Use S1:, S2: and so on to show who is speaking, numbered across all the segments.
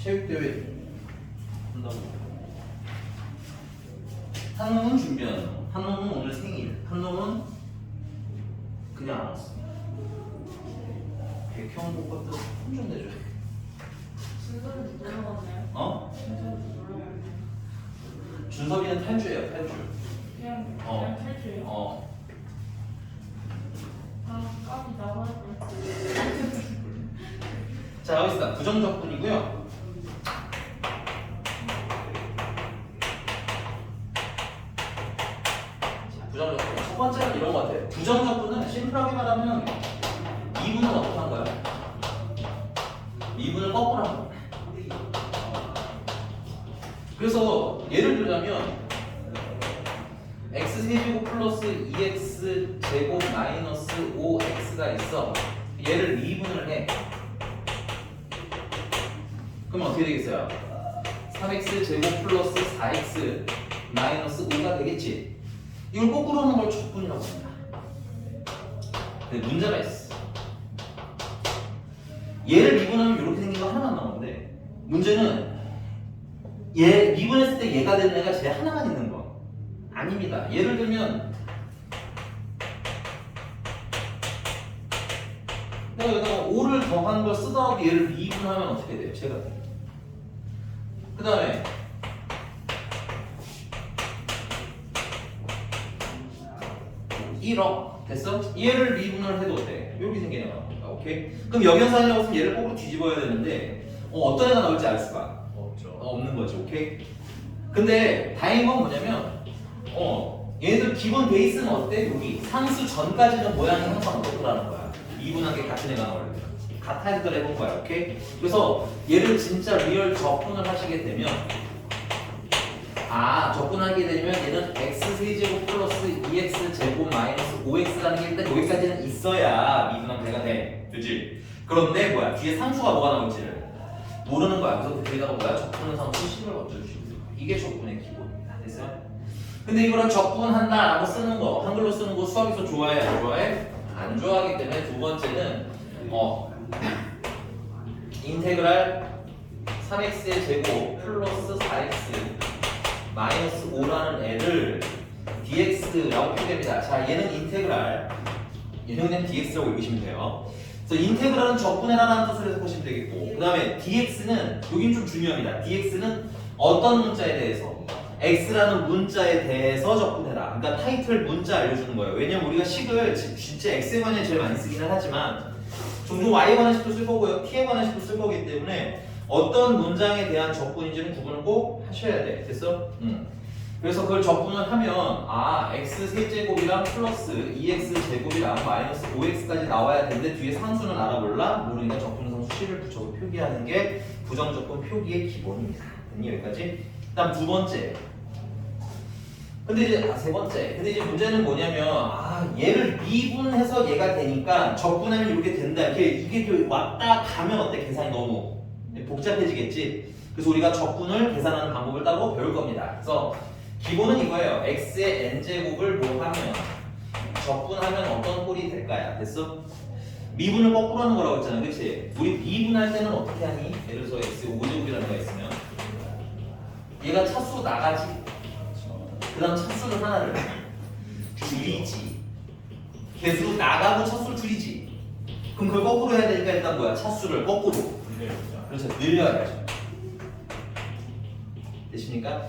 S1: 체육대회 한다고. 한 놈은 준비하는 놈, 한 놈은 오늘 생일, 한 놈은 그냥 안 왔어. 백형 복 것도 좀 내줘.
S2: 준섭이 놀러 갔나요?
S1: 어?
S2: 준섭이 놀러 갔나요?
S1: 준섭이는 탈주예요, 탈주.
S2: 그냥 탈주예요? 아, 까비 나와야 돼.
S1: 자, 가보겠습니다. 부정적분이고요. 부정적분. 첫 번째는 이런 것 같아요. 부정적분은 심플하게 말하면 미분은 어떻게 한 거야? 미분을 거꾸로 한 거야. 그래서 예를 들자면 x세제곱 플러스 2x제곱 마이너스 5x가 있어. 얘를 미분을 해. 그럼 어떻게 되겠어요? 3x 제곱 플러스 4x 마이너스 5가 되겠지? 이걸 거꾸로 하는 걸 적분이라고 합니다. 근데 문제가 있어. 얘를 미분하면 이렇게 생긴 거 하나만 나오는데 문제는 얘 미분했을 때 얘가 되는 애가 쟤 하나만 있는 거 아닙니다. 예를 들면 내가 여기다가 5를 더한 걸 쓰더라도 얘를 미분하면 어떻게 돼요? 쟤가 돼요. 그 다음에 (1억) 됐어? 얘를 미분을 해도 어때? 이렇게 생기는 거야. 오케이? 그럼 역연산이라고 했으면 얘를 거꾸로 뒤집어야 되는데 어떤 애가 나올지 알 수가 없는 거지. 오케이? 근데 다행인 건 뭐냐면 얘네들 기본 베이스는 어때? 여기 상수 전까지는 모양이 항상 어떻더라는 거야. 미분한 게 같은 애가 나오려면 같아 해도 해본 거야. 오케이? 그래서 얘를 진짜 리얼 적분을 하시게 되면 적분하게 되면 얘는 x세제곱 플러스 2x제곱 마이너스 5x라는 게 일단 여기까지는 있어야 미분하면 배가 돼. 그치? 그런데 뭐야? 뒤에 상수가 뭐가 나올지를 모르는 거야. 그래서 뒤에다가 뭐야? 적분은 상수 10을 얹어주시면 돼요. 이게 적분의 기본입니다. 됐어요? 근데 이거를 적분한다라고 쓰는 거, 한글로 쓰는 거 수학에서 좋아해? 안 좋아해? 안 좋아하기 때문에 두 번째는 인테그랄 3x의 제곱 플러스 4x 마이너스 5라는 애를 dx라고 표기합니다. 자, 얘는 인테그랄, 얘는 dx라고 읽으시면 돼요. 그래서 인테그랄은 적분해라는 뜻을 해서 보시면 되겠고, 그 다음에 dx는 여긴 좀 중요합니다. dx는 어떤 문자에 대해서 x라는 문자에 대해서 적분해라. 그러니까 타이틀 문자 알려주는 거예요. 왜냐면 우리가 식을 진짜 x에 관해 제일 많이 쓰기는 하지만 종종 y에 관한 식도 쓸 거고요, t에 관한 식도 쓸 거기 때문에 어떤 문장에 대한 적분인지는 구분을 꼭 하셔야 돼. 됐어? 그래서 그걸 적분을 하면 x세제곱이랑 플러스 2x제곱이랑 마이너스 5x까지 나와야 되는데 뒤에 상수는 알아볼라? 모르니까 적분상수 10을 붙여서 표기하는 게 부정적분 표기의 기본입니다. 됐니? 여기까지? 그 다음 두 번째. 근데 이제 세 번째. 근데 이제 문제는 뭐냐면 얘를 미분해서 얘가 되니까 적분하면 이렇게 된다. 이게 왔다 가면 어때? 계산이 너무 복잡해지겠지. 그래서 우리가 적분을 계산하는 방법을 따로 배울 겁니다. 그래서 기본은 이거예요. x의 n제곱을 뭐 하면 적분하면 어떤 꼴이 될까요? 됐어? 미분을 거꾸로 하는 거라고 했잖아. 그치? 우리 미분할 때는 어떻게 하니? 예를 들어서 x의 5제곱이라는 거 있으면 얘가 차수 나가지. 그 다음 차수를 하나를 줄이지. 개수 나가고 차수를 줄이지. 그럼 그걸 거꾸로 해야 되니까 일단 뭐야? 차수를 거꾸로. 그래서 늘려야죠. 되십니까?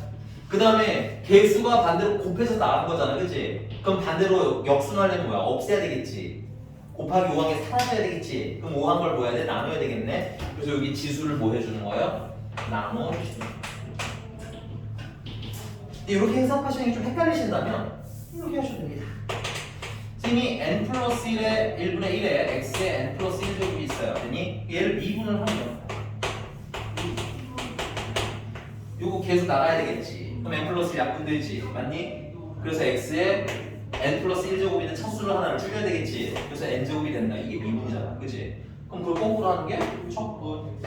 S1: 그 다음에 개수가 반대로 곱해서 나간 거잖아. 그치? 그럼 반대로 역순하려면 뭐야? 없애야 되겠지. 곱하기 5한 게 사라져야 되겠지. 그럼 5한 걸 뭐 해야 돼? 나눠야 되겠네. 그래서 여기 지수를 뭐 해주는 거예요? 나눠주는 거예요. 이렇게 해석하시는 게 좀 헷갈리신다면 이렇게 하셔도 됩니다. 선생님이 n 플러스 1에 1분의 1에 x에 n 플러스 1제곱이 있어요. 그러니 얘를 미분을 하면 요거 계속 나가야 되겠지. 그럼 n 플러스 1 약분되지. 맞니? 그래서 x에 n 플러스 1제곱이 있는 차수를 하나를 줄여야 되겠지. 그래서 n제곱이 된다. 이게 미분이잖아. 그치? 그럼 그걸 거꾸로 하는 게 적분.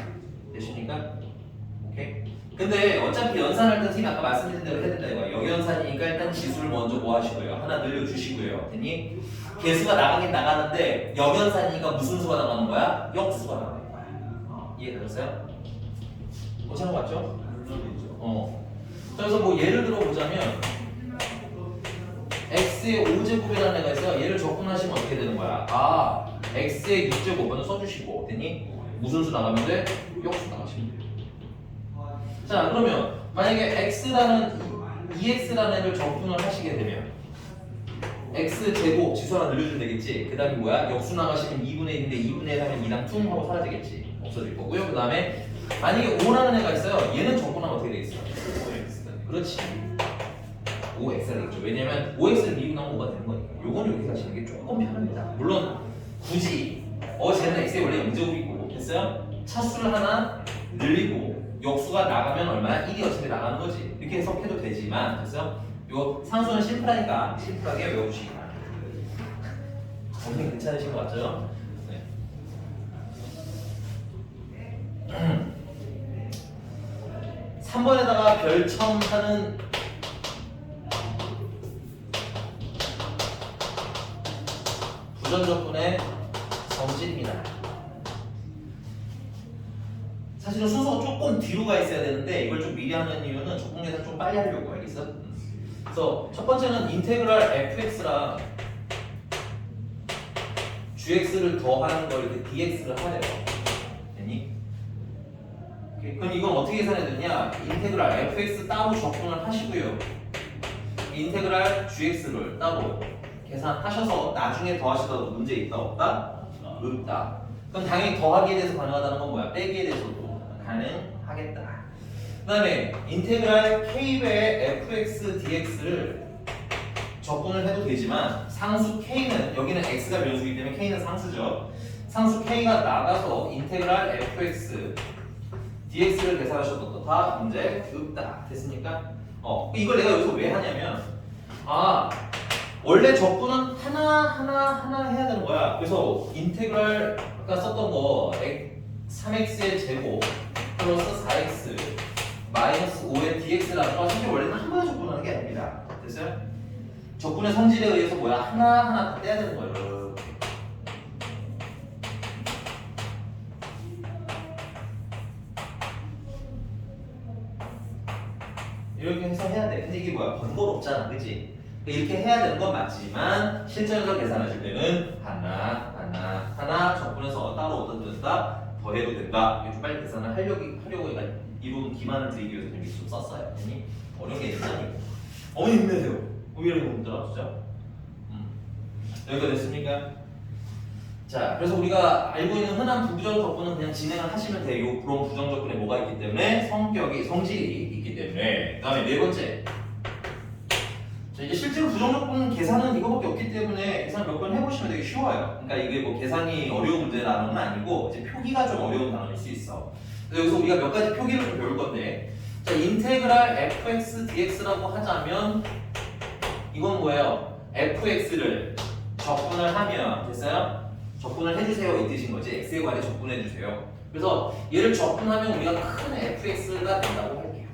S1: 되십니까? 오케이? 근데 어차피 연산할 때 선생님이 아까 말씀드린 대로 해야 된다 이거야. 역연산이니까 일단 지수를 먼저 뭐 하시고요. 하나 늘려주시고요. 됐니? 개수가 나가긴 나가는데 역연산이니까 무슨 수가 나가는 거야? 역수가 나가는 거야. 이해되셨어요? 못하는 거 맞죠?
S3: 물론이죠.
S1: 그래서 뭐 예를 들어 보자면 x의 5제곱이라는 애가 있어. 얘를 적분하시면 어떻게 되는 거야? 아, x의 6제곱 먼저 써주시고 됐니? 무슨 수 나가면 돼? 역수 나가시면 돼. 자, 그러면 만약에 x라는 2x라는 애를 적분을 하시게 되면 x제곱 지수 하나 늘려주면 되겠지. 그 다음에 뭐야? 역수 나가시면 2분의 1인데 2분의 1 하면 2랑 퉁 하고 사라지겠지. 없어질 거고요. 그 다음에 만약에 5라는 애가 있어요. 얘는 적분하면 어떻게 되겠어? 5x. 그렇지. 5x가 되겠죠. 왜냐면 5x를 미분하면 5가 되는 거니까. 요건 이렇게 가시는 게 조금 편합니다. 물론 굳이 쟤는 x의 원래 0제곱이고 됐어요? 차수를 하나 늘리고 역수가 나가면 얼마야? 1이 어차피 나가는 거지. 이렇게 해석해도 되지만 됐어요? 요 상수는 심플하니까 심플하게 외워주시기 바랍니다. 정리 괜찮으신 것 같죠? 네. 3번에다가 별첨하는 부정적분의 성질입니다. 사실은 순서가 조금 뒤로 가 있어야 되는데 이걸 좀 미리 하는 이유는 적분 계산 좀 빨리 하려고. 알겠어? 그래서 첫 번째는 인테그랄 fx랑 gx를 더하는 걸 이렇게 dx를 하래요. 됐니? 그럼 이건 어떻게 계산해야 되냐? 인테그랄 fx 따로 적분을 하시고요. 인테그랄 gx를 따로 계산하셔서 나중에 더하시더라도 문제 있다 없다? 없다. 그럼 당연히 더하기에 대해서 가능하다는 건 뭐야? 빼기에 대해서도 가능하겠다. 그 다음에 인테그랄 k배의 fx dx를 적분을 해도 되지만 상수 k는 여기는 x가 변수이기 때문에 k는 상수죠. 상수 k가 나가서 인테그랄 fx dx를 계산하셔도 다 문제 없다. 됐습니까? 이걸 내가 여기서 왜 하냐면 원래 적분은 하나 해야 되는 거야. 그래서 인테그랄 아까 썼던 거 3x의 제곱 플러스 4x 마이너스 5의 dx라는 거 사실 원래는 한 번에 적분하는 게 아닙니다. 됐어요? 적분의 성질에 의해서 뭐야? 하나 다 떼야 되는 거예요. 이렇게 해서 해야 돼. 근데 이게 뭐야? 번거롭잖아, 그치? 이렇게 해야 되는 건 맞지만 실전에서 계산하실 때는 하나 적분해서 따로 어떤 된다 더해도 된다. 이거 좀 빨리 계산을 하려고 이론 기만을 드리기 위해서 이렇게 좀 썼어요. 아니 어려운 게 아니고 어머니 힘내세요. 왜 이렇게 힘들어 진짜? 여기가 됐습니까? 자, 그래서 우리가 알고 있는 흔한 부정 적분은 그냥 진행을 하시면 돼요. 그런 부정 적분에 뭐가 있기 때문에 성질이 있기 때문에. 그다음에 네 번째. 자, 이제 실제로 부정 적분 계산은 이거밖에 없기 때문에 계산 몇 번 해보시면 되게 쉬워요. 그러니까 이게 뭐 계산이 어려운 문제라는 건 아니고 이제 표기가 좀 어려운 단어일 수 있어. 그래서 여기서 우리가 몇 가지 표기를 좀 배울 건데, 자, 인테그랄 fx dx라고 하자면 이건 뭐예요? fx를 적분을 하면 됐어요? 적분을 해주세요 이 뜻인 거지. x에 관해 적분해주세요. 그래서 얘를 적분하면 우리가 큰 fx가 된다고 할게요.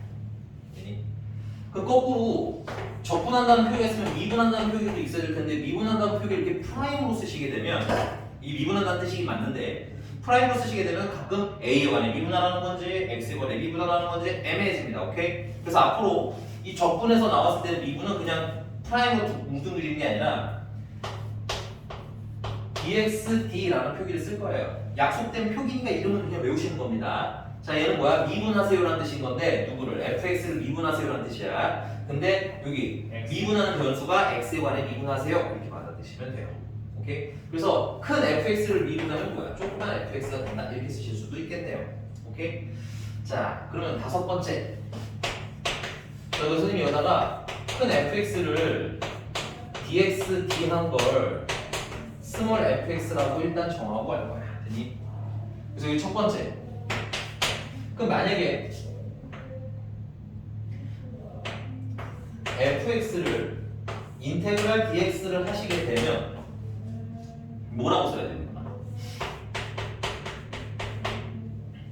S1: 그 거꾸로 적분한다는 표기가 있으면 미분한다는 표기도 있어야 될 텐데 미분한다는 표기를 이렇게 프라임으로 쓰시게 되면 이 미분한다는 뜻이 맞는데 프라임으로 쓰시게 되면 가끔 a에 관해 미분하라는 건지 x에 관해 미분하라는 건지 애매해집니다. 오케이? 그래서 앞으로 이 적분에서 나왔을 때 미분은 그냥 프라임으로 뭉뚱 그리는 게 아니라 dxd라는 표기를 쓸 거예요. 약속된 표기니까 이름은 그냥 외우시는 겁니다. 자, 얘는 뭐야? 미분하세요라는 뜻인 건데 누구를? fx를 미분하세요라는 뜻이야. 근데 여기 미분하는 변수가 x에 관해 미분하세요 이렇게 받아들이시면 돼요. 오케이? 그래서 큰 fx를 미분하면 뭐야? 조그만 fx가 된다 이렇게 쓰실 수도 있겠네요. 오케이? 자, 그러면 다섯 번째. 여기 선생님이 여기다가 큰 fx를 dx, d 한 걸 스몰 fx라고 일단 정하고 갈 거야. 됐니? 그래서 여기 첫 번째. 그럼 만약에 fx를 인테그랄 dx를 하시게 되면 뭐라고 써야 됩니까?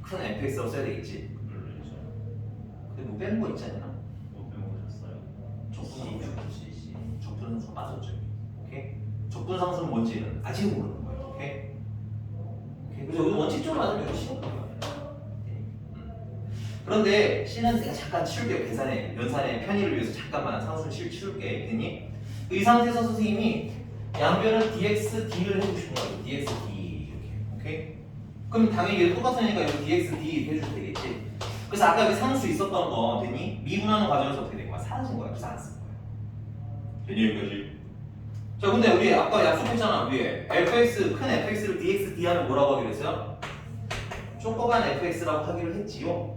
S1: 큰 fx라고 써야 되겠지. 근데 뭐 빼는 거 있지 않나?
S3: 못 배우셨어요?
S1: 적분이 적분 상수 빠졌죠. 오케이? 적분 상수는 뭔지는 아직 모르는 거예요. 오케이? 그래서 여기 원칙적으로 맞으면 이거 쉬운 거예요. 그런데 C는 내가 잠깐 치울게요. 계산에 연산의 편의를 위해서 잠깐만 상수를 치울게. 됐니? 이 상태에서 선생님이 양변을 dx d를 해주고 싶은 거예요. dx d 이렇게. 오케이? 그럼 당연히 얘 똑같으니까 여기 dx d 해주면 되겠지. 그래서 아까 그 상수 있었던 거 됐니? 미분하는 과정에서 어떻게 된 거야? 사라진 거야. 그래서 안 쓴 거야. 됐니 여기까지? 자 근데 우리 아까 약속했잖아. 위에 fx 큰 fx를 dx d 하면 뭐라고 하기로 했어요? 조그만 fx라고 하기로 했지요.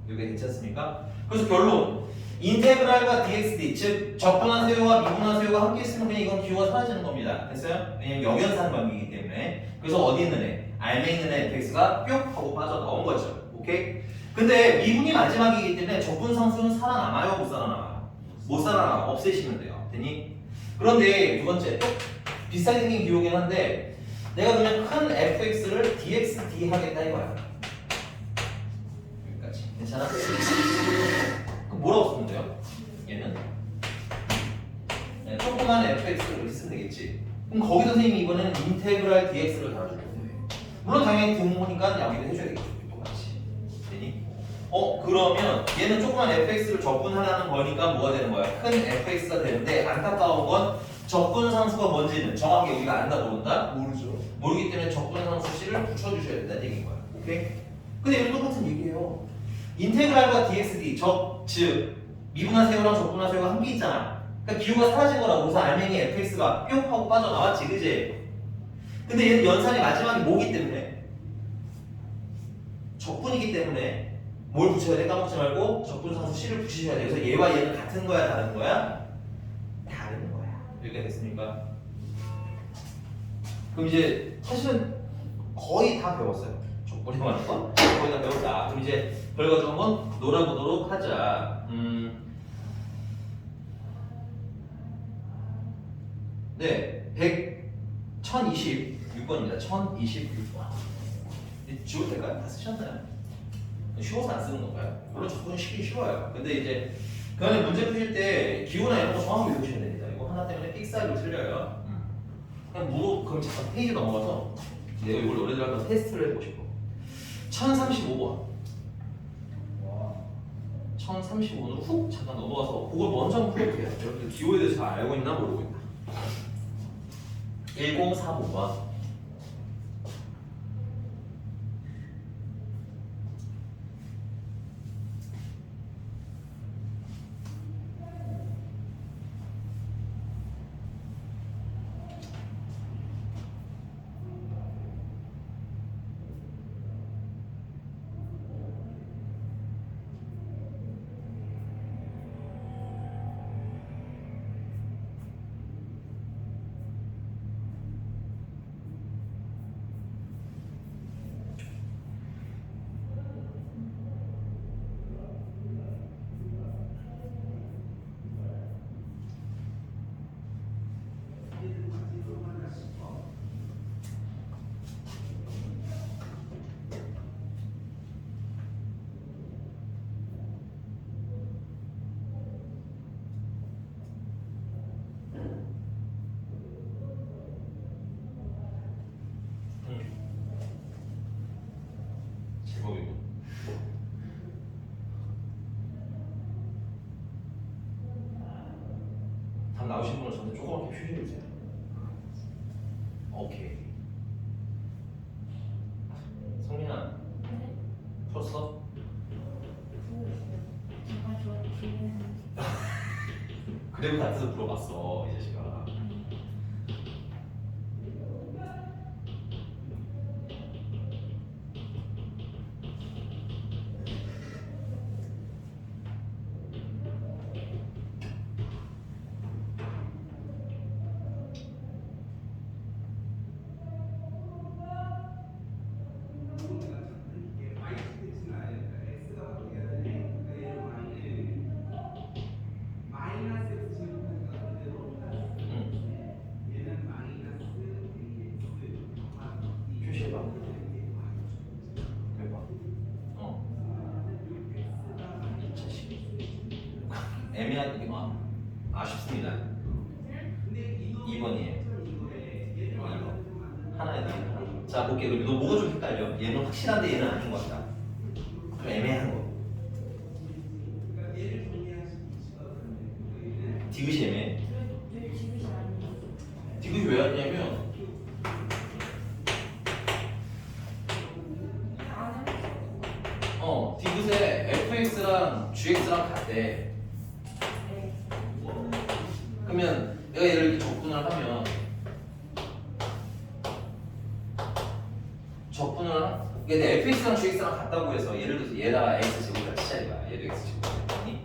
S1: 여기 괜찮습니까? 그래서 결론 인테그랄과 dxd 즉 적분한 세요와 미분한 세요가 함께 있으면 그냥 이건 기호가 사라지는 겁니다. 됐어요? 왜냐면 역연산 관계이기 때문에. 그래서 어디 있는 애? R에 있는 애 fx가 뿅 하고 빠져나온 거죠. 오케이? 근데 미분이 마지막이기 때문에 적분상수는 살아남아요? 못 살아남아요? 못 살아남아. 없애시면 돼요. 되니? 그런데 두 번째 또 비슷하게 생긴 기호긴 한데 내가 그냥 큰 fx를 dxd 하겠다 이거야. 여기까지. 괜찮아? 그럼 뭐라고 쓰면 돼요? 얘는? 네, 조그만 fx를 이렇게 쓰면 되겠지. 그럼 거기서 선생님이 이번에는 인테그랄 dx를 달아줄 거예요. 물론 당연히 등호니까 여기도 해줘야 되겠죠. 똑같이. 되니? 그러면 얘는 조그만 fx를 적분하라는 거니까 뭐가 되는 거야? 큰 fx가 되는데 안타까운 건 적분상수가 뭔지는 정확히 우리가 안다 모른다?
S4: 모르죠.
S1: 모르기 때문에 적분상수 C를 붙여주셔야 된다는 얘기인 거야. 오케이? 근데 얘는 똑같은 얘기예요. 인테그랄과 dxd 즉 미분한 세요랑 적분한 세요가 함께 있잖아. 그러니까 기호가 사라진 거라고. 그래서 알맹이 fx가 뿅 하고 빠져나왔지, 그지? 근데 얘는 연산의 마지막이 뭐기 때문에? 적분이기 때문에 뭘 붙여야 돼? 까먹지 말고 적분상수 C를 붙이셔야 돼. 그래서 얘와 얘는 같은 거야, 다른 거야? 다른 거야. 여기가 됐습니까? 그럼 이제 사실은 거의 다 배웠어요. 적분이 많은 거 거의 다 배웠다. 그럼 이제 결과적 한번 놀아보도록 하자. 네, 1026번입니다. 1026번. 지워도 될까요? 다 쓰셨나요? 쉬워서 안 쓰는 건가요? 물론 적분이 쉽긴 쉬워요. 근데 이제 그 안에 문제 푸실 때 기호나 이런 거 정확히 외우셔야 됩니다. 이거 하나 때문에 삑사리로 틀려요. 그냥 그럼 잠깐 페이지 넘어가서 내가 이걸 너네들 한번 테스트를 해보고 싶어. 1035번. 1035번으로 훅 잠깐 넘어가서 그걸 먼저 한번 풀어볼게요. 여러분들 기호에 대해서 잘 알고 있나 모르고 있나. 1035번. 제법이고. 답 나오신 분은 저한테 조그맣게 표시해 주세요. 오케이. 성민아,
S2: 네?
S1: 풀었어?
S2: 잠깐 저
S1: 그래도 같아서 물어봤어, 이 자식아. 표시해봐. 해봐. 2차식. 애매하게 아쉽습니다. 2번이에요. 2번. 하나에 더 하나. 자, 볼게. 그럼 너 뭐가 좀 헷갈려? 얘는 확실한데 얘는 아닌 것 같다. 좀 애매한 거. 디귿이 애매해.
S2: 왜 지그시 아니에요?
S1: 디귿이 왜 왔냐면
S2: 안에
S1: 디귿에 fx랑 gx랑 같대.
S2: 네.
S1: 그러면 내가 얘를 이렇게 적분을 하면 얘네 fx랑 gx랑 같다고 해서 예를 들어서 얘다가 x제곱을 치자는 거야. 얘도 x제곱 아니?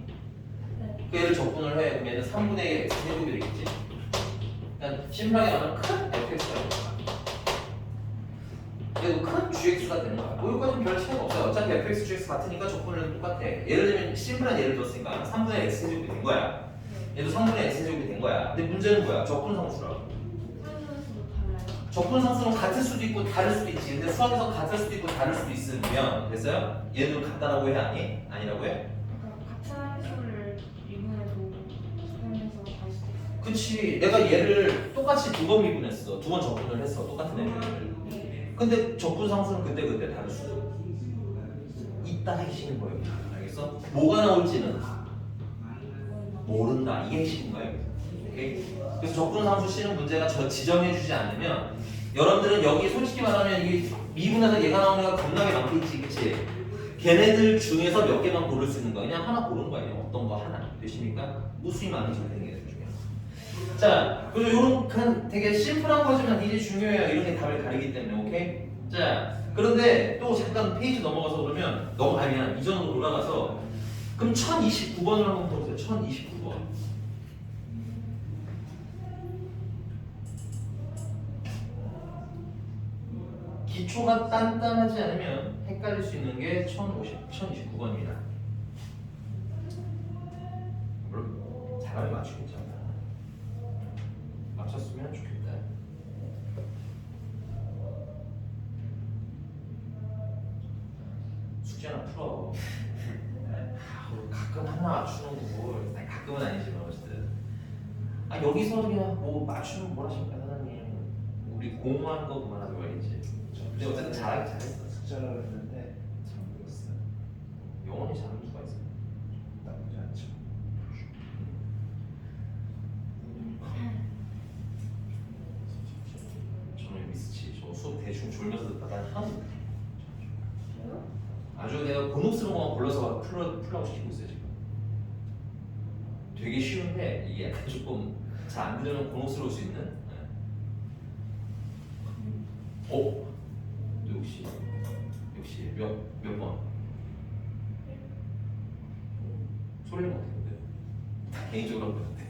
S2: 네.
S1: 그 얘를 적분을 해. 그럼 얘는 3분의 x 제곱이 되겠지. 그냥 심플하게 말하면 큰 fx가 되는 거야. 얘도 큰 gx가 되는 거야. 뭐 여기까지는 별 차이가 없어요. 어차피 fx, gx 같으니까 적분은 똑같아. 예를 들면 심플한 예를 들었으니까 3분의 x 제곱이 된 거야. 얘도 3분의 x 제곱이 된 거야. 근데 문제는 뭐야? 적분 상수라고.
S2: 사이즈도 달라요.
S1: 적분 상수는 같을 수도 있고 다를 수도 있지. 근데 수학에서 같을 수도 있고 다를 수도 있으면 됐어요? 얘는 같다라고 해 아니? 아니라고 해?
S2: 그러니까 같은 함수를 미분해도 적분해서 다시
S1: 그치. 내가 얘를 똑같이 두 번 미분했어. 두 번 적분을 했어. 똑같은 애를. 근데 적분 상수는 그때 다를 수도 있다 핵심인 거예요. 알겠어? 뭐가 나올지는 모른다. 이게 핵심인 거예요. 오케이? 그래서 적분 상수 씨는 문제가 저 지정해주지 않으면 여러분들은 여기 솔직히 말하면 이게 미분해서 얘가 나오는 애가 겁나게 많겠지, 그치? 걔네들 중에서 몇 개만 고를 수 있는 거야. 그냥 하나 고르는 거 아니에요? 어떤 거 하나. 되십니까? 무수히 많은 잘 되는 게 중요해요. 자, 그리고 요런 그냥 되게 심플한 거지만 이제 중요해요. 이런 게 답을 가리기 때문에, 오케이? 자, 그런데 또 잠깐 페이지 넘어가서 그러면 아니야 이전으로 돌아가서 그럼 1029번을 한번 보세요. 1029번. 기초가 단단하지 않으면 헷갈릴 수 있는 게 1029번입니다. 물론 잘하면 맞추겠죠. 맞췄으면 좋겠다. 숙제 하나 풀어. 가끔 하나 맞추는 거고, 아니, 가끔은 아니지만 어쨌든. 여기서 그냥 뭐 맞추면 뭘 하십니까 사장님? 우리 공부하는 거 그만하고 말이지. 근데 어쨌든 잘하긴 잘했어.
S4: 숙제를 했는데 잘 모르겠어요.
S1: 영원히 잘하는 수가 있어.
S4: 나쁘지 않죠.
S1: 저는 미스치. 저 수업 대충 졸면서 듣다가 하나도 못해.
S2: 저요?
S1: 아주 내가 곤혹스러운 것만 골라서 풀라고 시키고 있어요 지금. 되게 쉬운데 이게 약간 조금 잘 안 들으면 곤혹스러울 수 있는. 네. 너 역시 몇 번? 소리는 못했는데 개인적으로 그랬는데.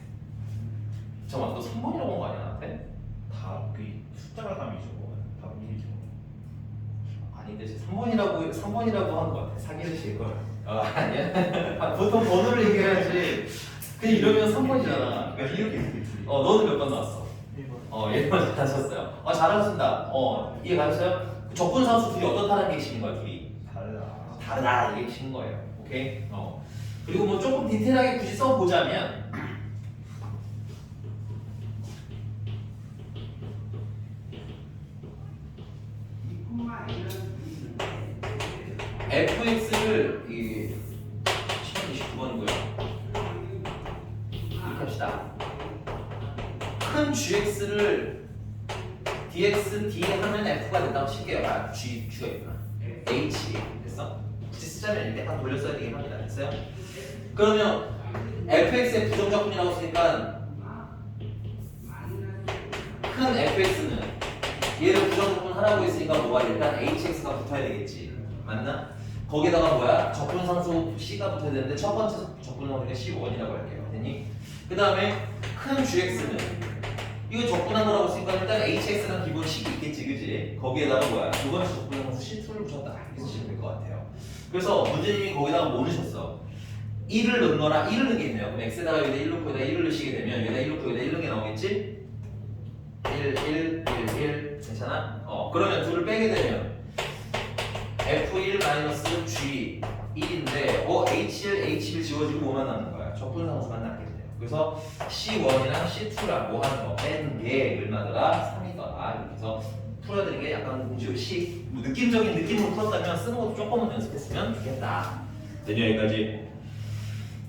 S1: 잠깐만 너 3번이라고 한 거 아니야 나한테?
S4: 다그 숫자가 감이죠. 다 운이죠.
S1: 아닌데 3번이라고 한 거 같아. 사기를 칠 걸. 아니야? 보통 번호를 얘기해야지. 그냥 이러면 3번이잖아.
S4: 그러니까 이렇게
S1: 너는 몇 번 나왔어?
S4: 1번.
S1: 1번 잘하셨어요. 잘하셨습니다. 이해 가셨어요? 그 적분 상수 둘이 어떻다는 게 핵심인 거야, 둘이.
S4: 다르다.
S1: 다르다, 이게 핵심인 거예요. 오케이? 그리고 뭐 조금 디테일하게 굳이 써보자면, fx를 1029번이고요. 이렇게 합시다. 큰 gx를 dx, d 하면 f가 된다고 칠게요. g가 있구나. h 됐어? 굳이 쓰자면 이렇게 딱 돌려 써야 되긴 합니다. 됐어요? 그러면 fx의 부정적분이라고 쓰니까 큰 fx는 얘를 부정적분 하라고 했으니까 뭐가 일단 hx가 붙어야 되겠지. 맞나? 거기다가 뭐야? 적분상수 c가 붙어야 되는데 첫 번째 적분상수가 c1이라고 할게요. 됐니? 그 다음에 큰 gx는 이거 적분한 거라고 했으니까 일단 hx랑 기본 식이 있겠지, 그지? 거기에다가 뭐야? 두 번째 적분상수 c2를 붙였다. 이렇게 쓰시면 될 것 같아요. 그래서 문제님이 거기다가 뭐 넣으셨어? 1을 넣는 거랑 1을 넣는 게 있네요. 그럼 x에다가 여기다 1 넣고 여기다 1을 넣으시게 되면 여기다 1 넣고 여기다 1 넣는 게 나오겠지? 1 괜찮아? 그러면 둘을 빼게 되면 f1 g 1인데 h1 h1 지워지고 뭐만 남는 거야? 적분상수만 남게 돼요. 그래서 c1이랑 c2랑 뭐 하는 거? 뺀 게 얼마더라? 3이더라. 이렇게 해서 풀어드린 게 약간 공식식 뭐 느낌적인 느낌으로 풀었다면 쓰는 것도 조금만 연습했으면 좋겠다. 됐냐 여기까지?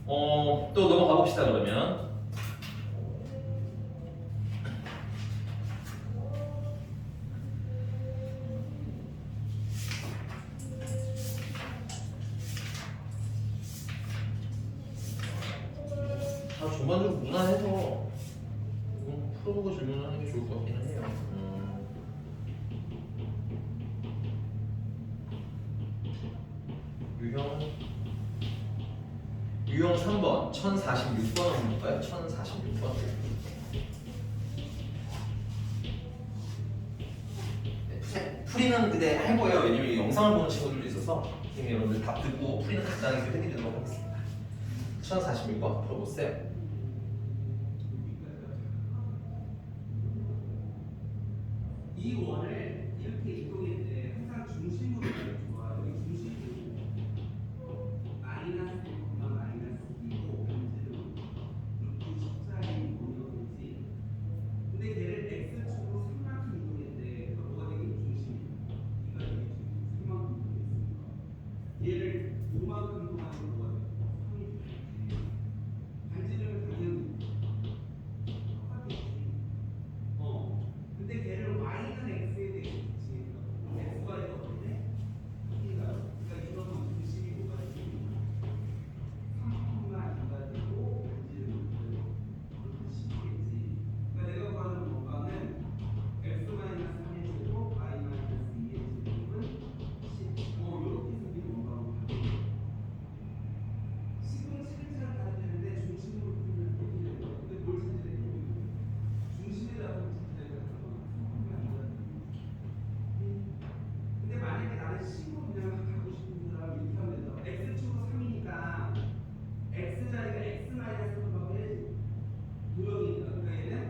S1: 또 넘어가 봅시다 그러면. 다 전반적으로 무난해서 풀어보고 질문하는 게 좋을 것 같기는 해요. 유형 3번 1046번 한번 볼까요? 1046번. 풀이는 근데 할 거예요. 왜냐면 영상을 보는 친구들도 있어서 여러분들 답 듣고 풀이는 간단하게 해드리도록 하겠습니다. 1046번 풀어보세요.
S5: 이 원을 이렇게 이동할 때 항상 중심으로 가는 좋아. 여기 중심이 마이너스 1, 마이너스 2고 현재는 루트 십자인 원이지. 근데 걔를 x축으로 3만큼 이동할 때 그래서 뭐가 되게 중심이 이가 되게 중심 3만큼 이동했으니까 얘를 5만큼 이동하는 게 뭐가 돼? 3이 돼. 반지름은 당연히 똑같겠지. 근데 걔를 y는 x에 대해 붙이니까 x가 이거 어때? 3인가요? 그러니까 이거는 중심이 뭐가 되지? 3만 2가 되고 반지름은 그렇게 10이겠지. 그러니까 내가 구하는 뭔가는 x-3의 제곱 y-2의 제곱은 10. 이렇게 생긴 뭔가로 바뀌어요. 식은 실제로 가야 되는데 중심으로 풀면 어떻게 돼요? 근데 뭘 찾아야 돼요? 중심이라고 근데 만약에 나는 식으로 그냥 가고 싶은 사람 이렇게 하면 된다. x축으로 3이니까 x자리가 x-3번 해야지. 도형이니까. 그러니까 얘는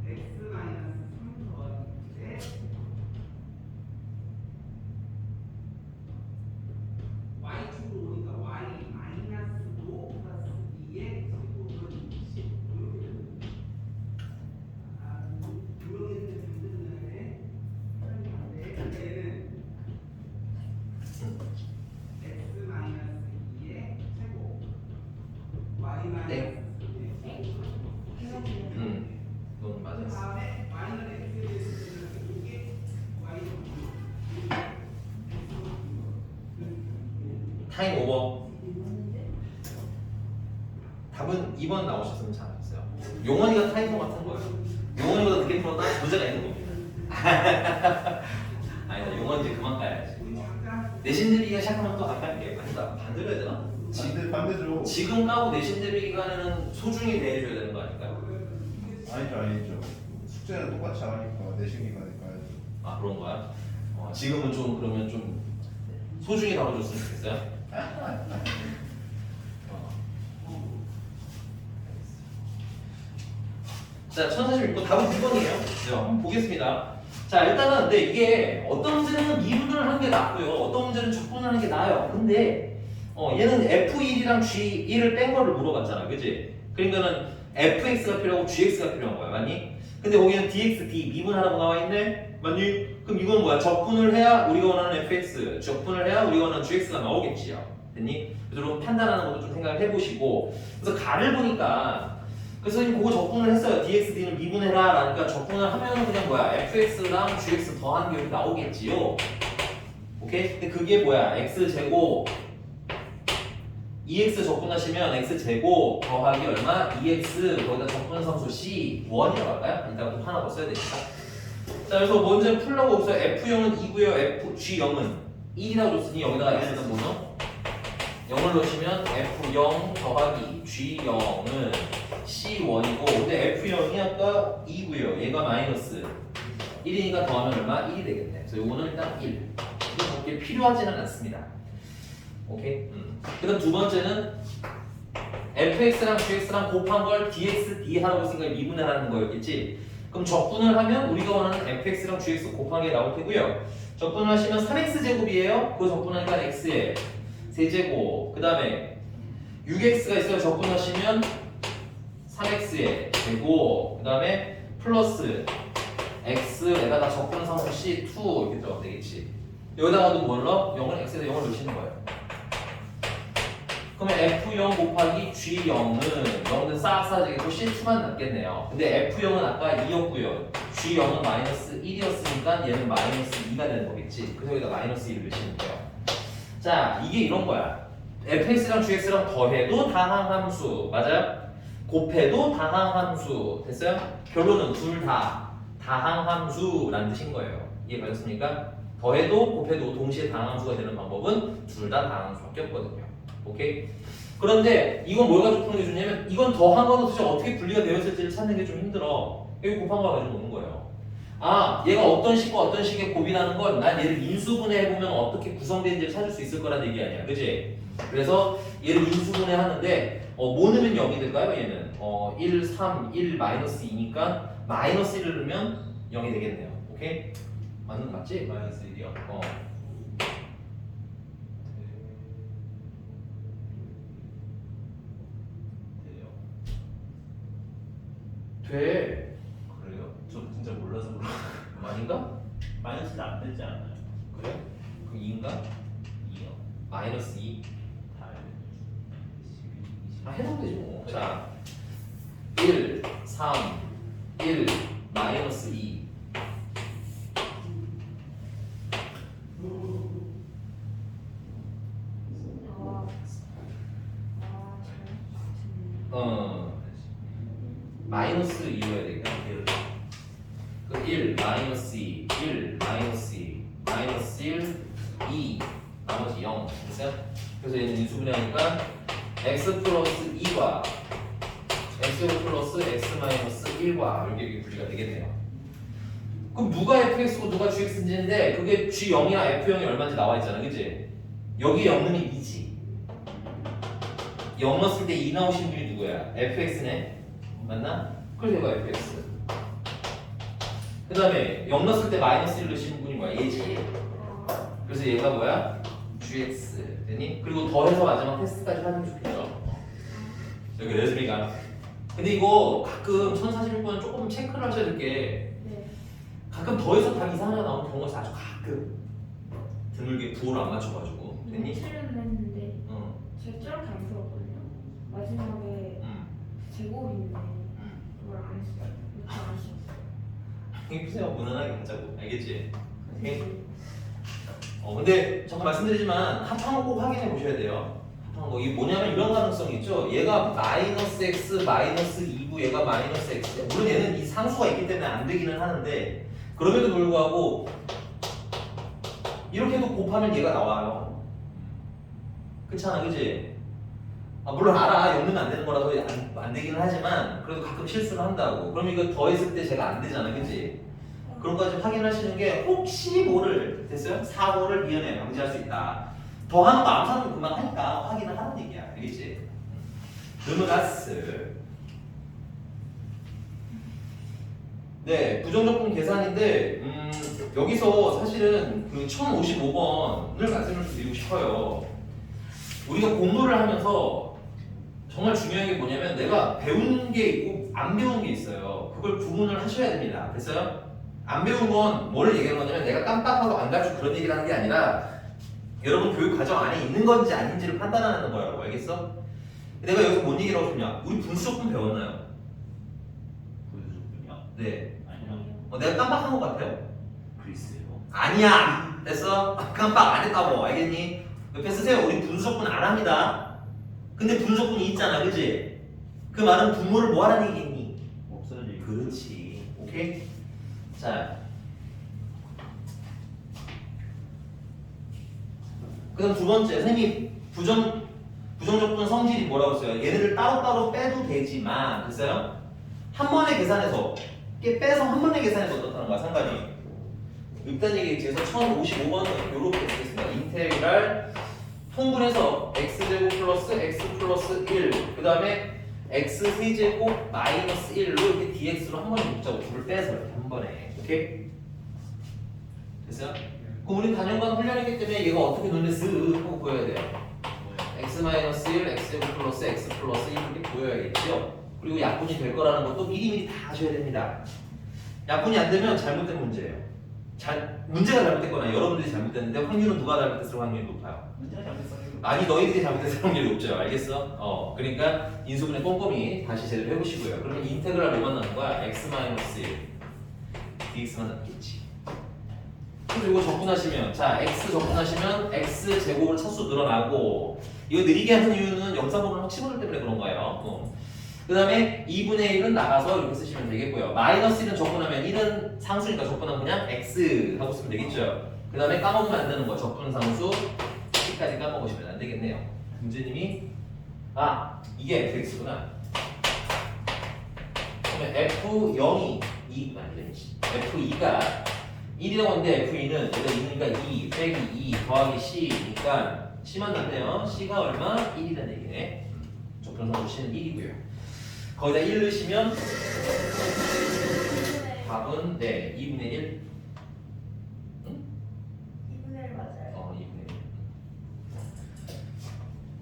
S5: x-3 더하기에 y축으로 오니까 y-5 플러스 2의 제곱은 10 이렇게 되는 거예요. 도형인데 반대문에 그러니까 얘는 x-2의 제곱 y-3의
S1: 넌 맞았어.
S5: 다음에 y는 x에 대해서 이게 y는
S1: 타임 오버. 답은 2번 나오셨으면 잘하셨어요. 용원이가 타이머 같은 거예요. 용원이보다 늦게 풀었다 문제가 있는 겁니다. 아니다, 용원 이제 그만 가야지. 내신 대비기가 시작하면 또 안 갈게요. 아니다, 반대로 해야 되나?
S4: 반대로.
S1: 지금 까고 내신 대비 기간에는 소중히 대해줘야 되는 거 아닐까요?
S4: 아니죠. 숙제는 똑같이 안 하니까 내신 기간에 가야죠.
S1: 아 그런 거야? 지금은 좀 그러면 좀 소중히 다뤄줬으면 좋겠어요. 자, 1046번 답은 2번이에요. 네, 한번 보겠습니다. 자, 일단은 근데 이게 어떤 문제는 미분을 하는 게 낫고요. 어떤 문제는 적분을 하는 게 나아요. 근데 얘는 F1이랑 G1을 뺀 거를 물어봤잖아. 그치? 그러니까는 fx가 필요하고 gx가 필요한 거야. 맞니? 근데 거기는 dx, d 미분하라고 나와 있네. 맞니? 그럼 이건 뭐야? 적분을 해야 우리가 원하는 fx, 적분을 해야 우리가 원하는 gx가 나오겠지요. 됐니? 그래서 여러분 판단하는 것도 좀 생각을 해보시고. 그래서 가를 보니까 그래서 그거 적분을 했어요. dx, d는 미분해라 라니까 적분을 하면 그냥 뭐야? fx랑 gx 더한 게 이렇게 나오겠지요. 오케이? 근데 그게 뭐야? x제곱 2x 적분하시면 x제곱 더하기 얼마? 2x 거기다 적분상수 c1이라고 할까요? 이따가 또 하나 더 써야 되니까. 자, 그래서 먼저 풀라고 없어요. f0은 2고요. g0은 1이라고 줬으니 여기다가 x는 뭐죠? 0을 넣으시면 f0 더하기 g0은 c1이고 근데 f0이 아까 2고요. 얘가 마이너스 1이니까 더하면 얼마? 1이 되겠네. 그래서 요거는 일단 1. 이거 그렇게 필요하지는 않습니다. 오케이? 그 다음 두 번째는 fx랑 gx랑 곱한 걸 dx, d 하라고 했으니까 미분해라는 거였겠지? 그럼 적분을 하면 우리가 원하는 fx랑 gx 곱한 게 나올 테고요. 적분을 하시면 3x제곱이에요. 그거 적분하니까 x에 세제곱. 그 다음에 6x가 있어요. 적분하시면 3x에 제곱. 그 다음에 플러스 x에다가 적분상수 c2 이렇게 들어가면 되겠지. 여기다가도 뭘 넣어? 0을 x에다 0을 넣으시는 거예요. 그러면 f0 곱하기 g0은 0은 싹싹하고 c2만 남겠네요. 근데 f0은 아까 2였고요. g0은 마이너스 1이었으니까 얘는 마이너스 2가 되는 거겠지. 그래서 여기다 마이너스 1을 넣으시면 돼요. 자, 이게 이런 거야. fx랑 gx랑 더해도 다항함수 맞아요? 곱해도 다항함수 됐어요? 결론은 둘 다 다항함수라는 뜻인 거예요. 이해가셨습니까? 더해도 곱해도 동시에 다항함수가 되는 방법은 둘 다 다항함수밖에 없거든요. 오케이? 그런데 이건 뭘 가지고 푸는 게 좋냐면 이건 더한 거는 도대체 어떻게 분리가 되었을지를 찾는 게 좀 힘들어. 여기 곱한 거 가지고 노는 거예요. 아, 얘가 어떤 식과 어떤 식의 곱이라는 건 난 얘를 인수분해해보면 어떻게 구성되는지를 찾을 수 있을 거란 얘기 아니야. 그치? 그래서 얘를 인수분해 하는데 뭐 넣으면 0이 될까요? 얘는 1, 3, 1, 마이너스 2니까 마이너스 1을 넣으면 0이 되겠네요. 오케이? 맞지? 마이너스 1이요?
S3: 돼요.
S1: 돼.
S3: 그래요? 저 진짜 몰라서 그래요.
S1: 아닌가?
S3: 마이너스 안 되지 않아요?
S1: 그래? 그 2인가?
S3: 2요.
S1: 마이너스 2.
S3: 8, 12, 20.
S1: 해놓으면 되지 뭐. 자, 1, 3, 1, 마이너스 2. 마이너스 2여야 되겠다. 1, 마이너스 2, 1, 마이너스 2, 마이너스 1, 2, 나머지 0. 됐어요? 그래서 얘는 인수분해하니까 x 플러스 2과 x 플러스 x 마이너스 1과 이렇게 분리가 되겠네요. 그럼 누가 fx고 누가 gx인지인데 그게 g0이나 f0이 얼마인지 나와 있잖아. 그치? 여기 0 넣으면 2지. 0 넣었을 때 2 나오신 분이 누구야? fx네. 맞나? 그래서 얘가 fx. 그 다음에 0 넣었을 때 마이너스 1 넣으신 분이 뭐야? 얘지. 그래서 얘가 뭐야? gx 되니? 그리고 더해서 마지막 테스트까지 하는 게 좋겠죠. 여기 레즈미가. 근데 이거 가끔 1041번은 조금 체크를 하셔야 될 게
S2: 네.
S1: 가끔 더해서 답 이상하게 나오는 경우가 있어. 아주 가끔 드물게 부호를 안 맞춰가지고 됐니?
S2: 7은 했는데
S1: 응.
S2: 제가 좀 당스럽거든요. 마지막에 제곱이 있는데 그걸 안 했어요. 이렇게 안 했어요.
S1: 이게 보세요. 무난하게 가자고. 알겠지? 오케이? 근데 잠깐 말씀드리지만 합한 거 꼭 확인해 보셔야 돼요. 합한 거 이게 뭐냐면 이런 가능성이 있죠. 얘가 마이너스 x 마이너스 2고 얘가 마이너스 x. 물론 얘는 이 상수가 있기 때문에 안 되기는 하는데 그럼에도 불구하고 이렇게도 곱하면 얘가 나와요. 그렇잖아, 그지? 물론 알아. 엮으면 안 되는 거라서 안 되기는 하지만 그래도 가끔 실수를 한다고. 그럼 이거 더했을 때 제가 안 되잖아, 그지? 그런 거까지 확인하시는 게 혹시 뭐를 됐어요? 사고를 미연에 방지할 수 있다. 더하는 거 암산은 금방 하니까 확인을 하는 얘기야. 알겠지? 느무가스. 네, 부정적분 계산인데 여기서 사실은 그 1055번을 말씀을 드리고 싶어요. 우리가 공부를 하면서 정말 중요한 게 뭐냐면 내가 배운 게 있고 안 배운 게 있어요. 그걸 구분을 하셔야 됩니다. 됐어요? 안 배운 건 뭘 얘기하는 거냐면 내가 깜빡하고 안 가르쳐 그런 얘기를 하는 게 아니라 여러분 교육 과정 안에 있는 건지 아닌지를 판단하는 거라고. 알겠어? 내가 여기서 뭔 얘기를 하고 싶냐? 우리 분수조건 배웠나요?
S3: 보여줬군요.
S1: 네.
S3: 아니요.
S1: 내가 깜빡한 것 같아요?
S3: 글쎄요.
S1: 아니야. 됐어? 깜빡 안 했다고. 알겠니? 옆에 쓰세요. 우리 분수조건 안 합니다. 근데 분수조건이 있잖아. 그지? 그 말은 분모를 뭐 하라는 얘기겠니?
S3: 없어지고.
S1: 그렇지. 오케이? 자, 그다음 두 번째, 선생님이 부정적분 성질이 뭐라고 써요? 얘네들 따로따로 빼도 되지만, 됐어요? 한 번에 계산해서, 이게 빼서 한 번에 계산해서 어떻다는 거야, 상관이. 일단 얘기해서 1055번은 이렇게 쓰겠습니다. 인테그랄 통분해서 x제곱 플러스 x 플러스 1, 그 다음에 x 세제곱 마이너스 1로 이렇게 dx로 한 번에 묶자고 둘을 빼서 이렇게 한 번에. 오케이? 됐어요? 그럼 우리 단연간 훈련했기 때문에 얘가 어떻게 눈에 쓱 하고 보여야 돼요. x 마이너스 1, x제곱 플러스 x 플러스 1 이렇게 보여야겠죠? 그리고 약분이 될 거라는 것도 미리미리 다 아셔야 됩니다. 약분이 안 되면 잘못된 문제예요. 문제가 잘못됐거나 여러분들이 잘못됐는데 확률은 누가 잘못했을 확률이 높아요?
S3: 문제가 잘못했어요. 아니.
S1: 아니 너희들이 잘못했을 확률이 높죠. 알겠어? 그러니까 인수분해 꼼꼼히 다시 제대로 해보시고요. 그러면 인테그랄 뭐만 나는 거야? x 마이너스 1 dx만 남겠지. 그리고 적분하시면 자 x 적분하시면 x 제곱으로 차수 늘어나고 이거 느리게 하는 이유는 영상보는 확신호들 때문에 그런 거예요. 그 다음에 2분의 1은 나가서 이렇게 쓰시면 되겠고요. 마이너스 1은 적분하면 1은 상수니까 적분하면 그냥 x 하고 쓰면 되겠죠. 그 다음에 까먹으면 안 되는 거 적분상수 C까지 까먹으시면 안 되겠네요. 문제님이 이게 fx구나. 그러면 f0이 2가 f2가 1이라고 하는데 f2는 여기다 2니까 2 빼기 2 더하기 c니까 c만 남네요. c가 얼마? 1이라는 얘기네. 적분상수 c는 1이고요. 거기다 1 넣으시면 답은 2분의 1.
S2: 2분의 1 맞아요.
S1: 2분의 1.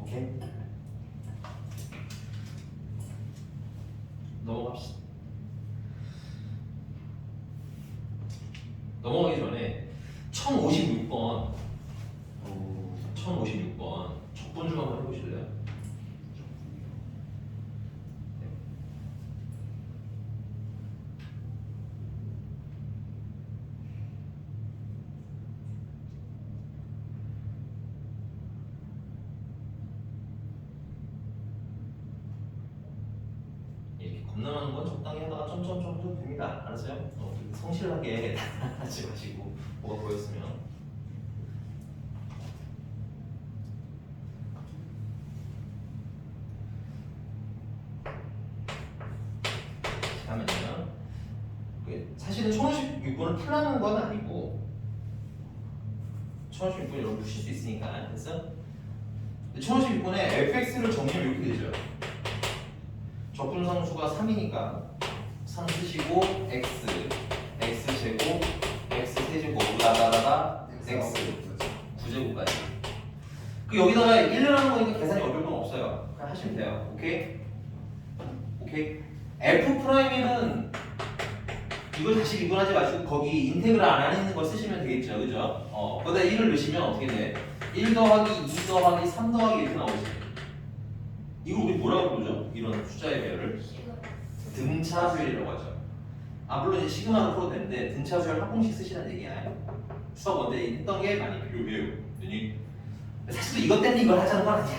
S1: 오케이. 넘어갑시다. 넘어가기 전에 1056번 1056번 적분 좀 한번 해보실래요? 이렇게 겁나는 건 적당히 하다가 점점점 해도 됩니다. 알았어요? 성실하게 하지 마시고 뭐가 보였으면 하면요. 사실은 1056번을 풀라는 건 아니고 1056번 여러분 푸실 수 있으니까 됐어? 1056번에 fx를 정리하면 이렇게 되죠. 적분상수가 3이니까 3 쓰시고 x 제곱 x 세제곱 라다라다 x 9제곱까지 그 여기다가 1을 거니까 계산이 어려울 건 없어요. 그냥 하시면 돼요. 오케이? f 프라임에는 이걸 다시 미분하지 마시고 거기 인테그랄 안에 있는 걸 쓰시면 되겠죠. 그죠? 거기다 1을 넣으시면 어떻게 돼? 1 더하기 2 더하기 3 더하기 이렇게 나오지. 이걸 우리 뭐라고 부르죠? 이런 숫자의 배열을 등차수열이라고 하죠. 물론 이제 시그마로 풀어도 되는데 등차수열 합공식 쓰시라는 얘기야. 수학 원데 했던 게 많이 필요해요. 사실 이것 때문에 이걸 하자는 건 아니야.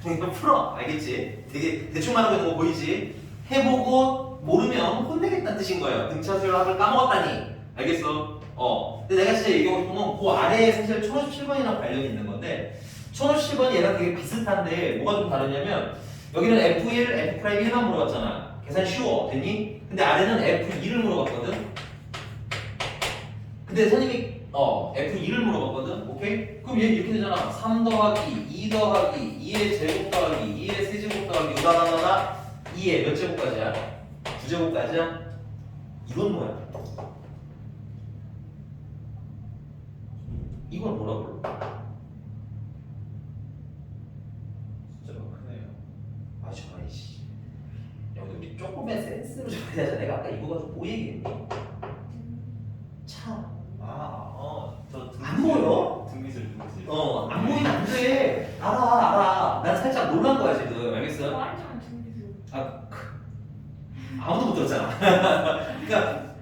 S1: 그냥 풀어. 알겠지? 되게 대충 말하고 있는 거 보이지? 해보고 모르면 혼내겠다는 뜻인 거예요. 등차수열 합을 까먹었다니. 알겠어? 근데 내가 진짜 얘기하고 싶은 건 그 아래에 사실 1057번이랑 관련이 있는 건데 1057번이 얘랑 되게 비슷한데 뭐가 좀 다르냐면 여기는 F1, F'1만 물어봤잖아. 계산 쉬워. 됐니? 근데 아래는 F2를 물어봤거든. 근데 선생님이 F2를 물어봤거든. 오케이? 그럼 얘 이렇게 되잖아. 3 더하기 2 더하기 2의 제곱 더하기 2의 세제곱 더하기 우다다다다 2의 몇 제곱까지야? 9제곱까지야? 이건 뭐야? 이걸 뭐라고 불러?
S3: 숫자가 크네요.
S1: 아이씨. 야, 근데 우리 조금의 센스로 좀 해야지. 내가 아까 이거 가지고 뭐 얘기했니? 차. 안 보여?
S3: 등미술.
S1: 안 보이면 안 돼. 알아. 난 살짝 놀란 거야 지금. 알겠어?
S2: 말했잖아 등비수.
S1: 아무도 못 들었잖아. 그러니까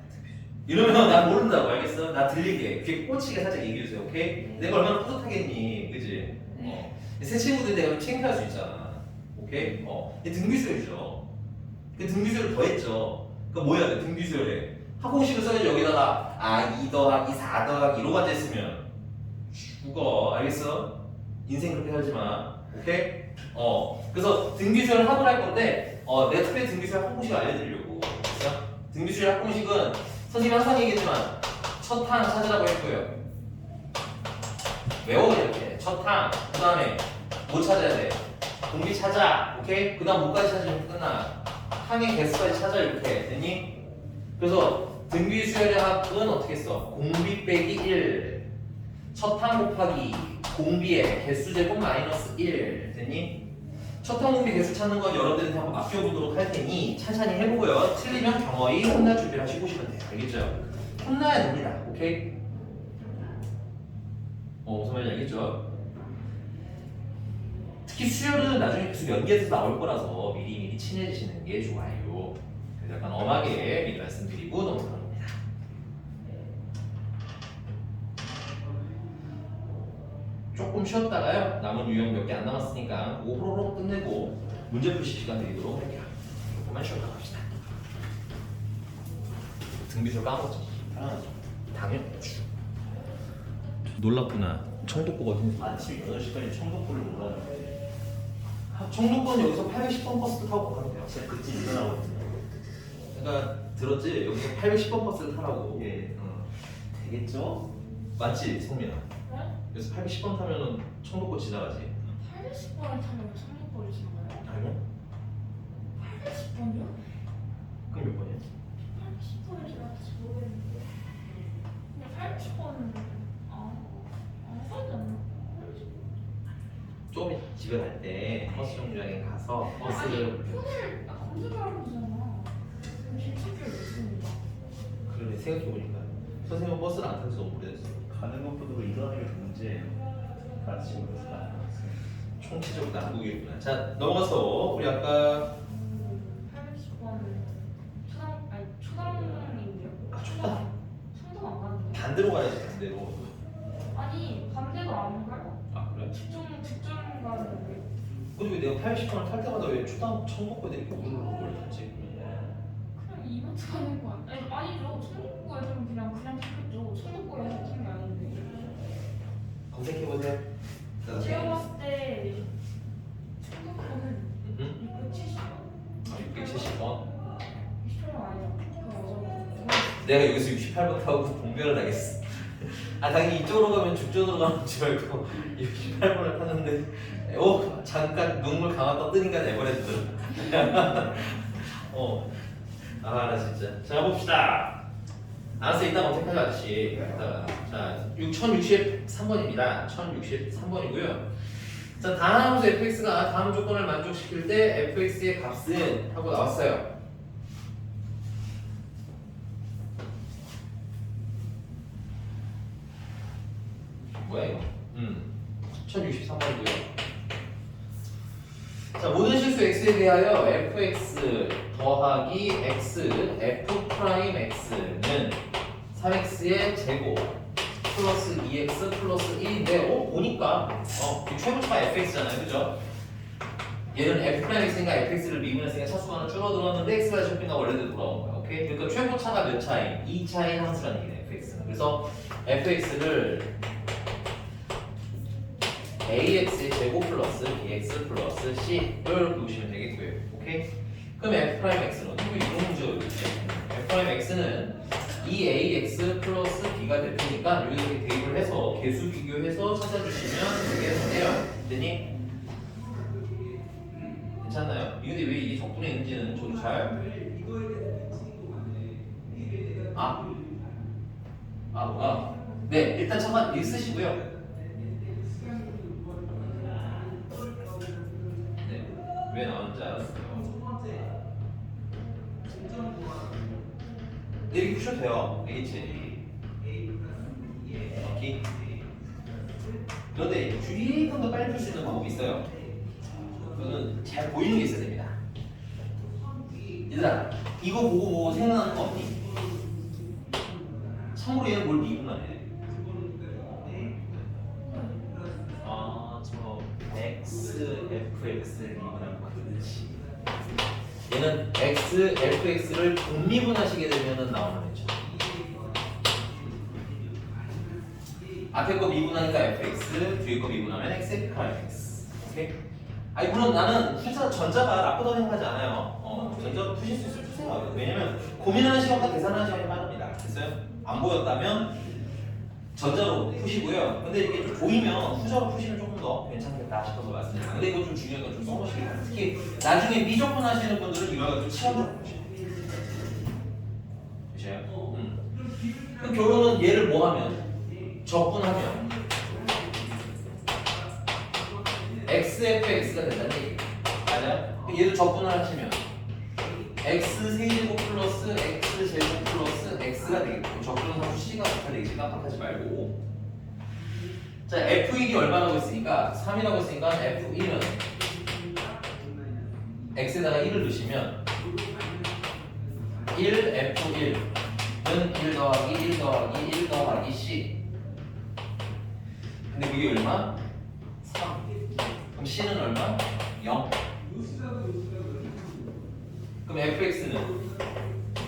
S1: 이러면 난 모른다고. 알겠어? 나 들리게 귀에 꽂히게 살짝 얘기해주세요. 오케이? 내가 얼마나 뿌듯하겠니, 그지? 새 친구들이 내가 좀 창피할 수 있잖아. 오케이? 등비수열이죠. 그 등비수열을 더했죠. 그러니까 뭐 해야 돼? 등비수열에 합공식을 써야지. 여기다가 2 더하기 4 더하기 1로까지 했으면 죽어. 알겠어? 인생 그렇게 살지 마. 오케이? 그래서 등비수열 합을 할 건데 내가 특별히 등비수열 합공식을 알려드리려고. 알겠어? 등비수열 합공식은 선생님이 항상 얘기했지만 첫 항 찾으라고 했고요. 외워 이렇게. 첫 항. 그 다음에 뭐 찾아야 돼? 공비 찾아. 오케이? 그 다음 뭐까지 찾으면 끝나? 항의 개수까지 찾아. 이렇게. 됐니? 그래서 등비수열의 합은 어떻게 써? 공비 빼기 1. 첫 항 곱하기 공비의 개수제곱 마이너스 1. 됐니? 첫 항 공비 개수 찾는 건 여러분들한테 한번 맡겨보도록 할 테니 천천히 해보고요. 틀리면 경허히 혼날 준비를 하시고 오시면 돼요. 알겠죠? 혼나야 됩니다. 오케이? 무슨 말인지 알겠죠? 특히 수열은 나중에 계속 연계해서 나올 거라서 미리 친해지시는 게 좋아요. 그래서 약간 엄하게 미리 말씀드리고 넘어가는 겁니다. 조금 쉬었다가요. 남은 유형 몇 개 안 남았으니까 그거 호로록 끝내고 문제 풀이 시간 드리도록 할게요. 조금만 쉬었다 갑시다. 등비술 까먹었지? 당연하죠. 놀랍구나. 청독고가 어딘지.
S3: 아침 8시까지 청독부를 몰랐는데
S1: 청독고는 여기서 810번 버스를 타고 가면 돼요.
S3: 제가 그쯤 일어나거든요.
S1: 그러니까 들었지? 여기서 810번 버스를 타라고.
S3: 예.
S1: 되겠죠? 맞지, 성민아?
S2: 네?
S1: 여기서 810번 타면은 청독고 지나가지.
S2: 80번을 타면 16번이 지나가요?
S1: 아니면?
S2: 80번이요?
S1: 그럼 몇 번이야?
S2: 80번을 제가 다시 모르겠는데 그냥 80번은 안 사지 않나?
S1: 좀 이따 집에 갈 때 버스 정류장에 가서 버스를
S2: 오늘 검색하는 거잖아. 실습을 했습니다.
S1: 그러네 생각해보니까 선생님은 버스를 안 타서 너무 오래됐어.
S3: 가는 것보다 일어나는 게 더 문제예요. 아침 버스 안 나왔어요.
S1: 총체적으로 난국이구나. 자 넘어가서 우리 아까
S2: 80번은 초당인데요?
S1: 아, 초당?
S2: 성동 안 가는데?
S1: 반대로 가야지 반대로.
S2: 아니 반대도 안 가요.
S1: 아 그래?
S2: 직전 가는데
S1: 근데 왜 내가 80번을 탈 때마다 왜 초당 청독고에 이렇게 우르르 탔지?
S2: 그냥 이마트 가는 거 아니죠? 성동구에서는 그냥 탔겠죠. 성동구에서 탄게 아닌데.
S1: 검색해보세요.
S2: 제가 봤을 때 성동구는 670번?
S1: 아 670번?
S2: 28번 아니야. 그거
S1: 내가 여기서 68번 타고 봉변을 당했어. 아 당연히 이쪽으로 가면 죽전으로 가는 줄 알고 68번을 탔는데 잠깐 눈물 감았다 뜨니까 에버랜드. 나 진짜. 자 봅시다. 알았어 이따 검색하자 아저씨. 이따가. 자 1063번입니다. 1063번이고요. 자 다음 함수 fx가 다음 조건을 만족시킬 때 fx의 값은 하고 나왔어요. 뭐야 이거? 1063번이고요. 자 모든 실수 x에 대하여 fx 더하기 x f 프라임 x는 3x의 제곱 플러스 2x 플러스 1인데 보니까 이 최고차가 fx잖아요, 그죠? 얘는 f 프라임 x니까 fx를 미분했으니까 차수가 하나 줄어들었는데 x가 접힌다 원래대로 돌아온 거야, 오케이? 그러니까 최고차가 몇 차인? 2차인 함수라는 얘기네, fx는. 그래서 fx를 ax의 제곱 플러스 bx 플러스 c 이렇게 보시면 되겠고요. 오케이? 그럼 f 프라임 x는 이거 이런 문제가 있지. f 프라임 x는 2ax 플러스 b가 될 테니까 이렇게 대입을 해서 개수 비교해서 찾아주시면 되겠네요. 됐니? 괜찮나요? 근데 왜 이게 적분에 있는지는 저도 잘
S5: 이거에 대해서 미치는 동안에
S1: 네, 일단 잠깐 일 쓰시고요. 네, 왜 나오는지 알았어요. 네, 이렇게 푸셔도 돼요. 알겠지? 오케이. 그런데 조금 더 빨리 풀 수 있는 방법이 있어요. 그거는 잘 보이는 게 있어야 됩니다. 얘들아, 이거 보고 뭐 생각나는 거 없니? 참고로 얘는 뭘 미분하네. 저 x, fx를 미분하는 거 그렇지. 얘는 x, fx를 분미분하시게 되면은 나오는 거죠. 앞에 거 미분하니까 fx, 뒤에 거 미분하면 x, 프라임 x. 오케이? 아니 물론 나는 전자가 나쁘다고 생각하지 않아요. 전자도 푸실 수 있으면 푸세요. 왜냐면 고민하는 시간과 계산하는 시간이 빠릅니다. 됐어요? 안 보였다면 전자로 푸시고요. 근데 이게 좀 보이면 후자로 푸시면 조금 더 괜찮겠다 싶어서 말씀드립니다. 근데 이거 좀 중요한 건 좀 써보시길 바랍니다. 특히 나중에 미적분 하시는 분들은 이거 좀 치워보고 보시면 되셔요. 그럼 결론은 얘를 뭐 하면? 적분하면 xfx가 된다는 얘기예요. 맞아요? 얘도 적분을 하시면 x 세제곱 플러스 x 제곱 플러스 x가 되겠고 적분하면 c가 어떻게 되겠지? 깜빡하지 말고. 자 f1이 얼마라고 했으니까 3이라고 했으니까 f1은 x에다가 1을 넣으시면 1 f1은 1 더하기 1 더하기 1 더하기 c. 근데 그게 얼마? c는 얼마? 0. 그럼 fx는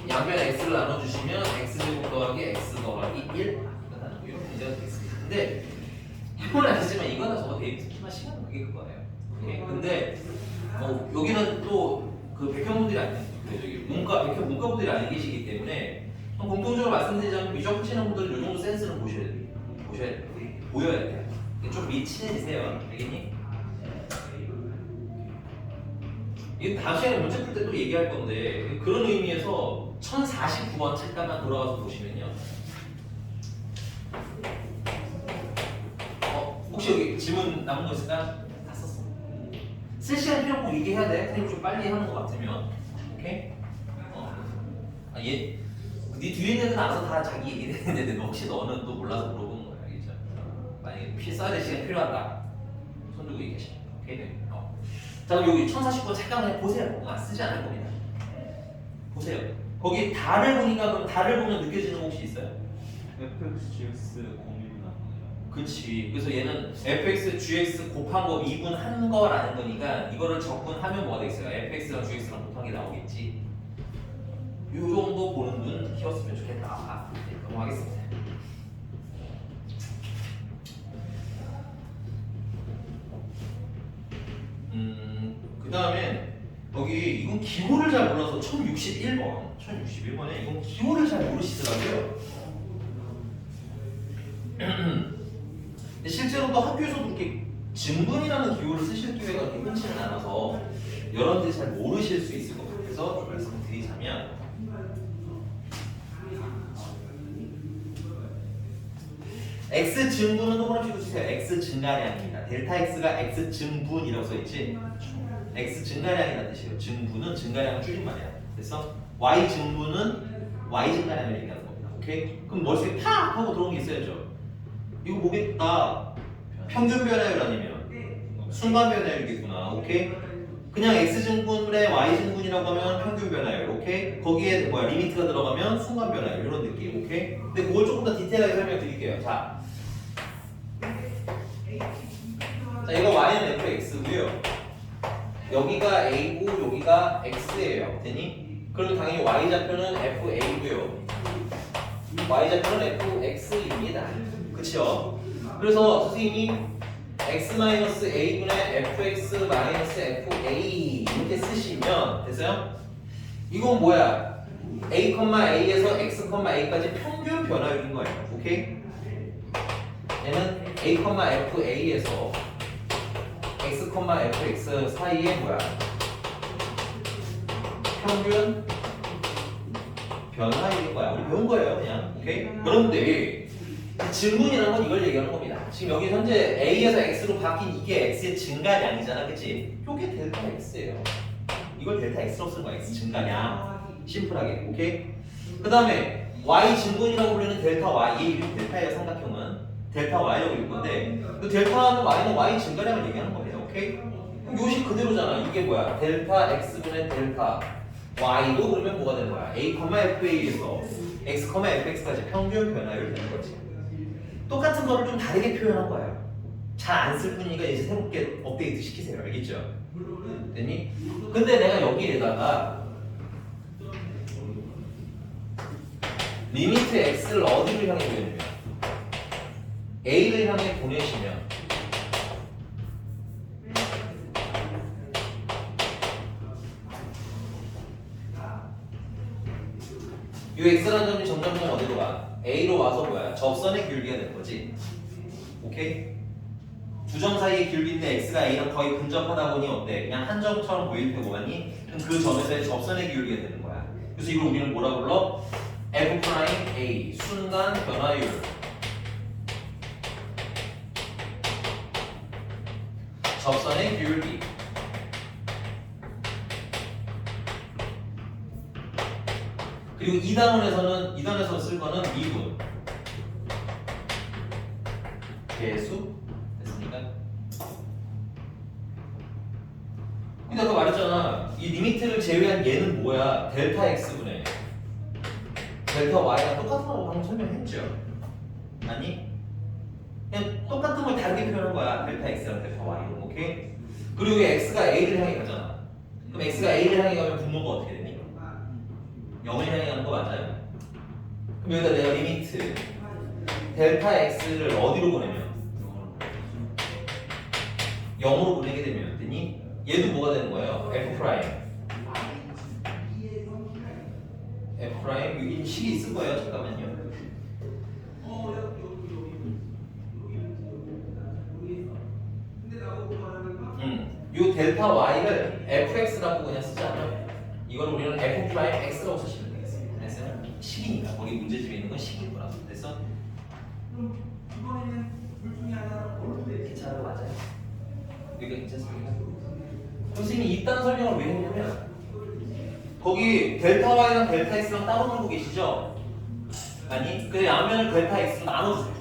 S1: 양변에 x를 나눠주시면 x제곱 더하기 x 더하기 1 이렇게 문제가 되겠습니다. 근데 해보면 알겠지만 이거나 저거 대입특기만 시간은 그게 그거예요. 오케이? 근데 여기는 또 그 백현분들이 아니에요. 저기 문과분들이 아닌 계시기 때문에 공통적으로 말씀드리자면 미적하시는 분들은 이 정도 센스는 보여야 돼요. 좀 미친해지세요. 알겠니? 이게 다음 시간에 문제 풀 때 또 얘기할 건데 그런 의미에서 1049번 책가만 돌아가서 보시면요. 혹시 여기 질문 남은 거 있을까? 다 썼어. 쓸 시간 필요 없고 얘기해야 돼. 선생님 좀 빨리 하는 거 같으면. 오케이? 네 뒤에 있는 애들은 알아서 다 자기 얘기를 했는데 혹시 너는 또 몰라서 물어보는 거야. 알겠죠? 만약에 써야 될 시간 필요하다. 손 들고 얘기하시면. 오케이? 자, 그럼 여기 1049번 책가만 그냥 보세요. 쓰지 않을 겁니다. 보세요. 거기 달을 보니까 그럼 달을 보면 느껴지는 거 혹시 있어요?
S3: fx, gx 공유분한 거예요.
S1: 그렇지. 그래서 얘는 fx, gx 곱한 거 미분한 거라는 거니까 이거를 적분하면 뭐가 되겠어요? fx랑 gx랑 곱한 게 나오겠지. 요 정도 보는 눈 키웠으면 좋겠다. 네, 넘어가겠습니다. 그 다음에 여기 이건 기호를 잘 몰라서 1061번에 이건 기호를 잘 모르시더라고요. 근데 실제로도 학교에서도 이렇게 증분이라는 기호를 쓰실 기회가 그렇게 흔치는 않아서 여러분들이 잘 모르실 수 있을 것 같아서 좀 말씀드리자면 x 증분은 동그라미 찍어주세요. x 증가량입니다. 델타 x가 x 증분이라고 써있지. x 증가량이라는 뜻이에요. 증분은 증가량을 줄임말이야. 그래서 y 증분은 y 증가량을 얘기하는 겁니다. 오케이? 그럼 머릿속에 팍 하고 들어온 게 있어야죠. 이거 뭐겠다. 평균 변화율 아니면 순간 변화율이겠구나. 오케이? 그냥 x 증분에 y 증분이라고 하면 평균 변화율. 오케이? 거기에 리미트가 들어가면 순간 변화율 이런 느낌. 오케이? 근데 그걸 조금 더 디테일하게 설명드릴게요. 자, 이거 y는 fx고요. 여기가 a고 여기가 x예요. 되니? 그러면 당연히 y 좌표는 fa고요. y 좌표는 fx입니다. 그쵸? 그래서 선생님이 x-a분의 fx-fa 이렇게 쓰시면 됐어요? 이건 뭐야? a,a에서 x,a까지 평균 변화율인 거예요. 오케이? 얘는 a,fa에서 x,fx 사이에 뭐야? 평균 변화율인 거야. 우리 배운 거예요, 그냥. 오케이? 그런데 증분이라는 건 이걸 얘기하는 겁니다. 지금 여기 현재 a에서 x로 바뀐 이게 x의 증가량이잖아, 그치? 이게 델타 x예요. 이걸 델타 x로 쓴 거야, x 증가량. 심플하게, 오케이? 그 다음에 y 증분이라고 불리는 델타 y, 얘 이름이 델타예요, 삼각형은. 델타 y라고 읽을 건데 그 델타는 y는 y 증가량을 얘기하는 겁니다, 오케이? 그럼 요식 그대로잖아. 이게 뭐야? 델타 x분의 델타 y도 그러면 뭐가 되는 거야? a,fa에서 x,fx까지 평균 변화율 되는 거지. 똑같은 거를 좀 다르게 표현한 거예요. 잘 안 쓸 뿐이니까 이제 새롭게 업데이트 시키세요. 알겠죠? 됐니? 근데 내가 여기에다가 리미트 x를 어디를 향해 보내냐면 a를 향해 보내시면 이 x라는 점이 점점 어디로 가? a로 와서 뭐야? 접선의 기울기가 되는 거지. 오케이? 두 점 사이의 기울기인데 x가 a랑 거의 근접하다 보니 어때? 그냥 한 점처럼 보일 테고 많이? 그럼 그 점에서의 접선의 기울기가 되는 거야. 그래서 이걸 우리는 뭐라 불러? f'(a) 순간 변화율 접선의 기울기. 그리고 2단원에서 쓸 거는 미분 계수 됐습니까? 근데 아까 말했잖아. 이 리미트를 제외한 얘는 뭐야? 델타 x분의 델타 y랑 똑같은 거 방금 설명했죠? 아니? 그냥 똑같은 걸 다르게 표현한 거야. 델타 x랑 델타 y로. 오케이? 그리고 여기 x가 a를 향해 가잖아. 그럼 x가 a를 향해 가면 분모가 어떻게 되니? 0을 향해 가는 거 맞아요? 그럼 여기다 내가 리미트 델타 x를 어디로 보내면? 0으로 보내게 되면 되니? 얘도 뭐가 되는 거예요? f 프라임. f 프라임 여기 식이 있을 거예요. 잠깐만요. 요 델타 y를 fx라고 그냥 쓰자면 이걸 우리는 f 프라임 x라고 쓰시면 되겠습니다. 그래서 식이니까 거기 문제집에 있는 건 식일 거라고. 그래서
S5: 이번에는 둘 중에 하나 어느
S1: 괜찮은 거 맞아요? 여기가 괜찮습니까? 선생님이 이딴 설명을 왜 했냐면 거기 델타 y랑 델타 x랑 따로 놀고 계시죠? 아니 그 양변을 델타 x로 나눠주세요.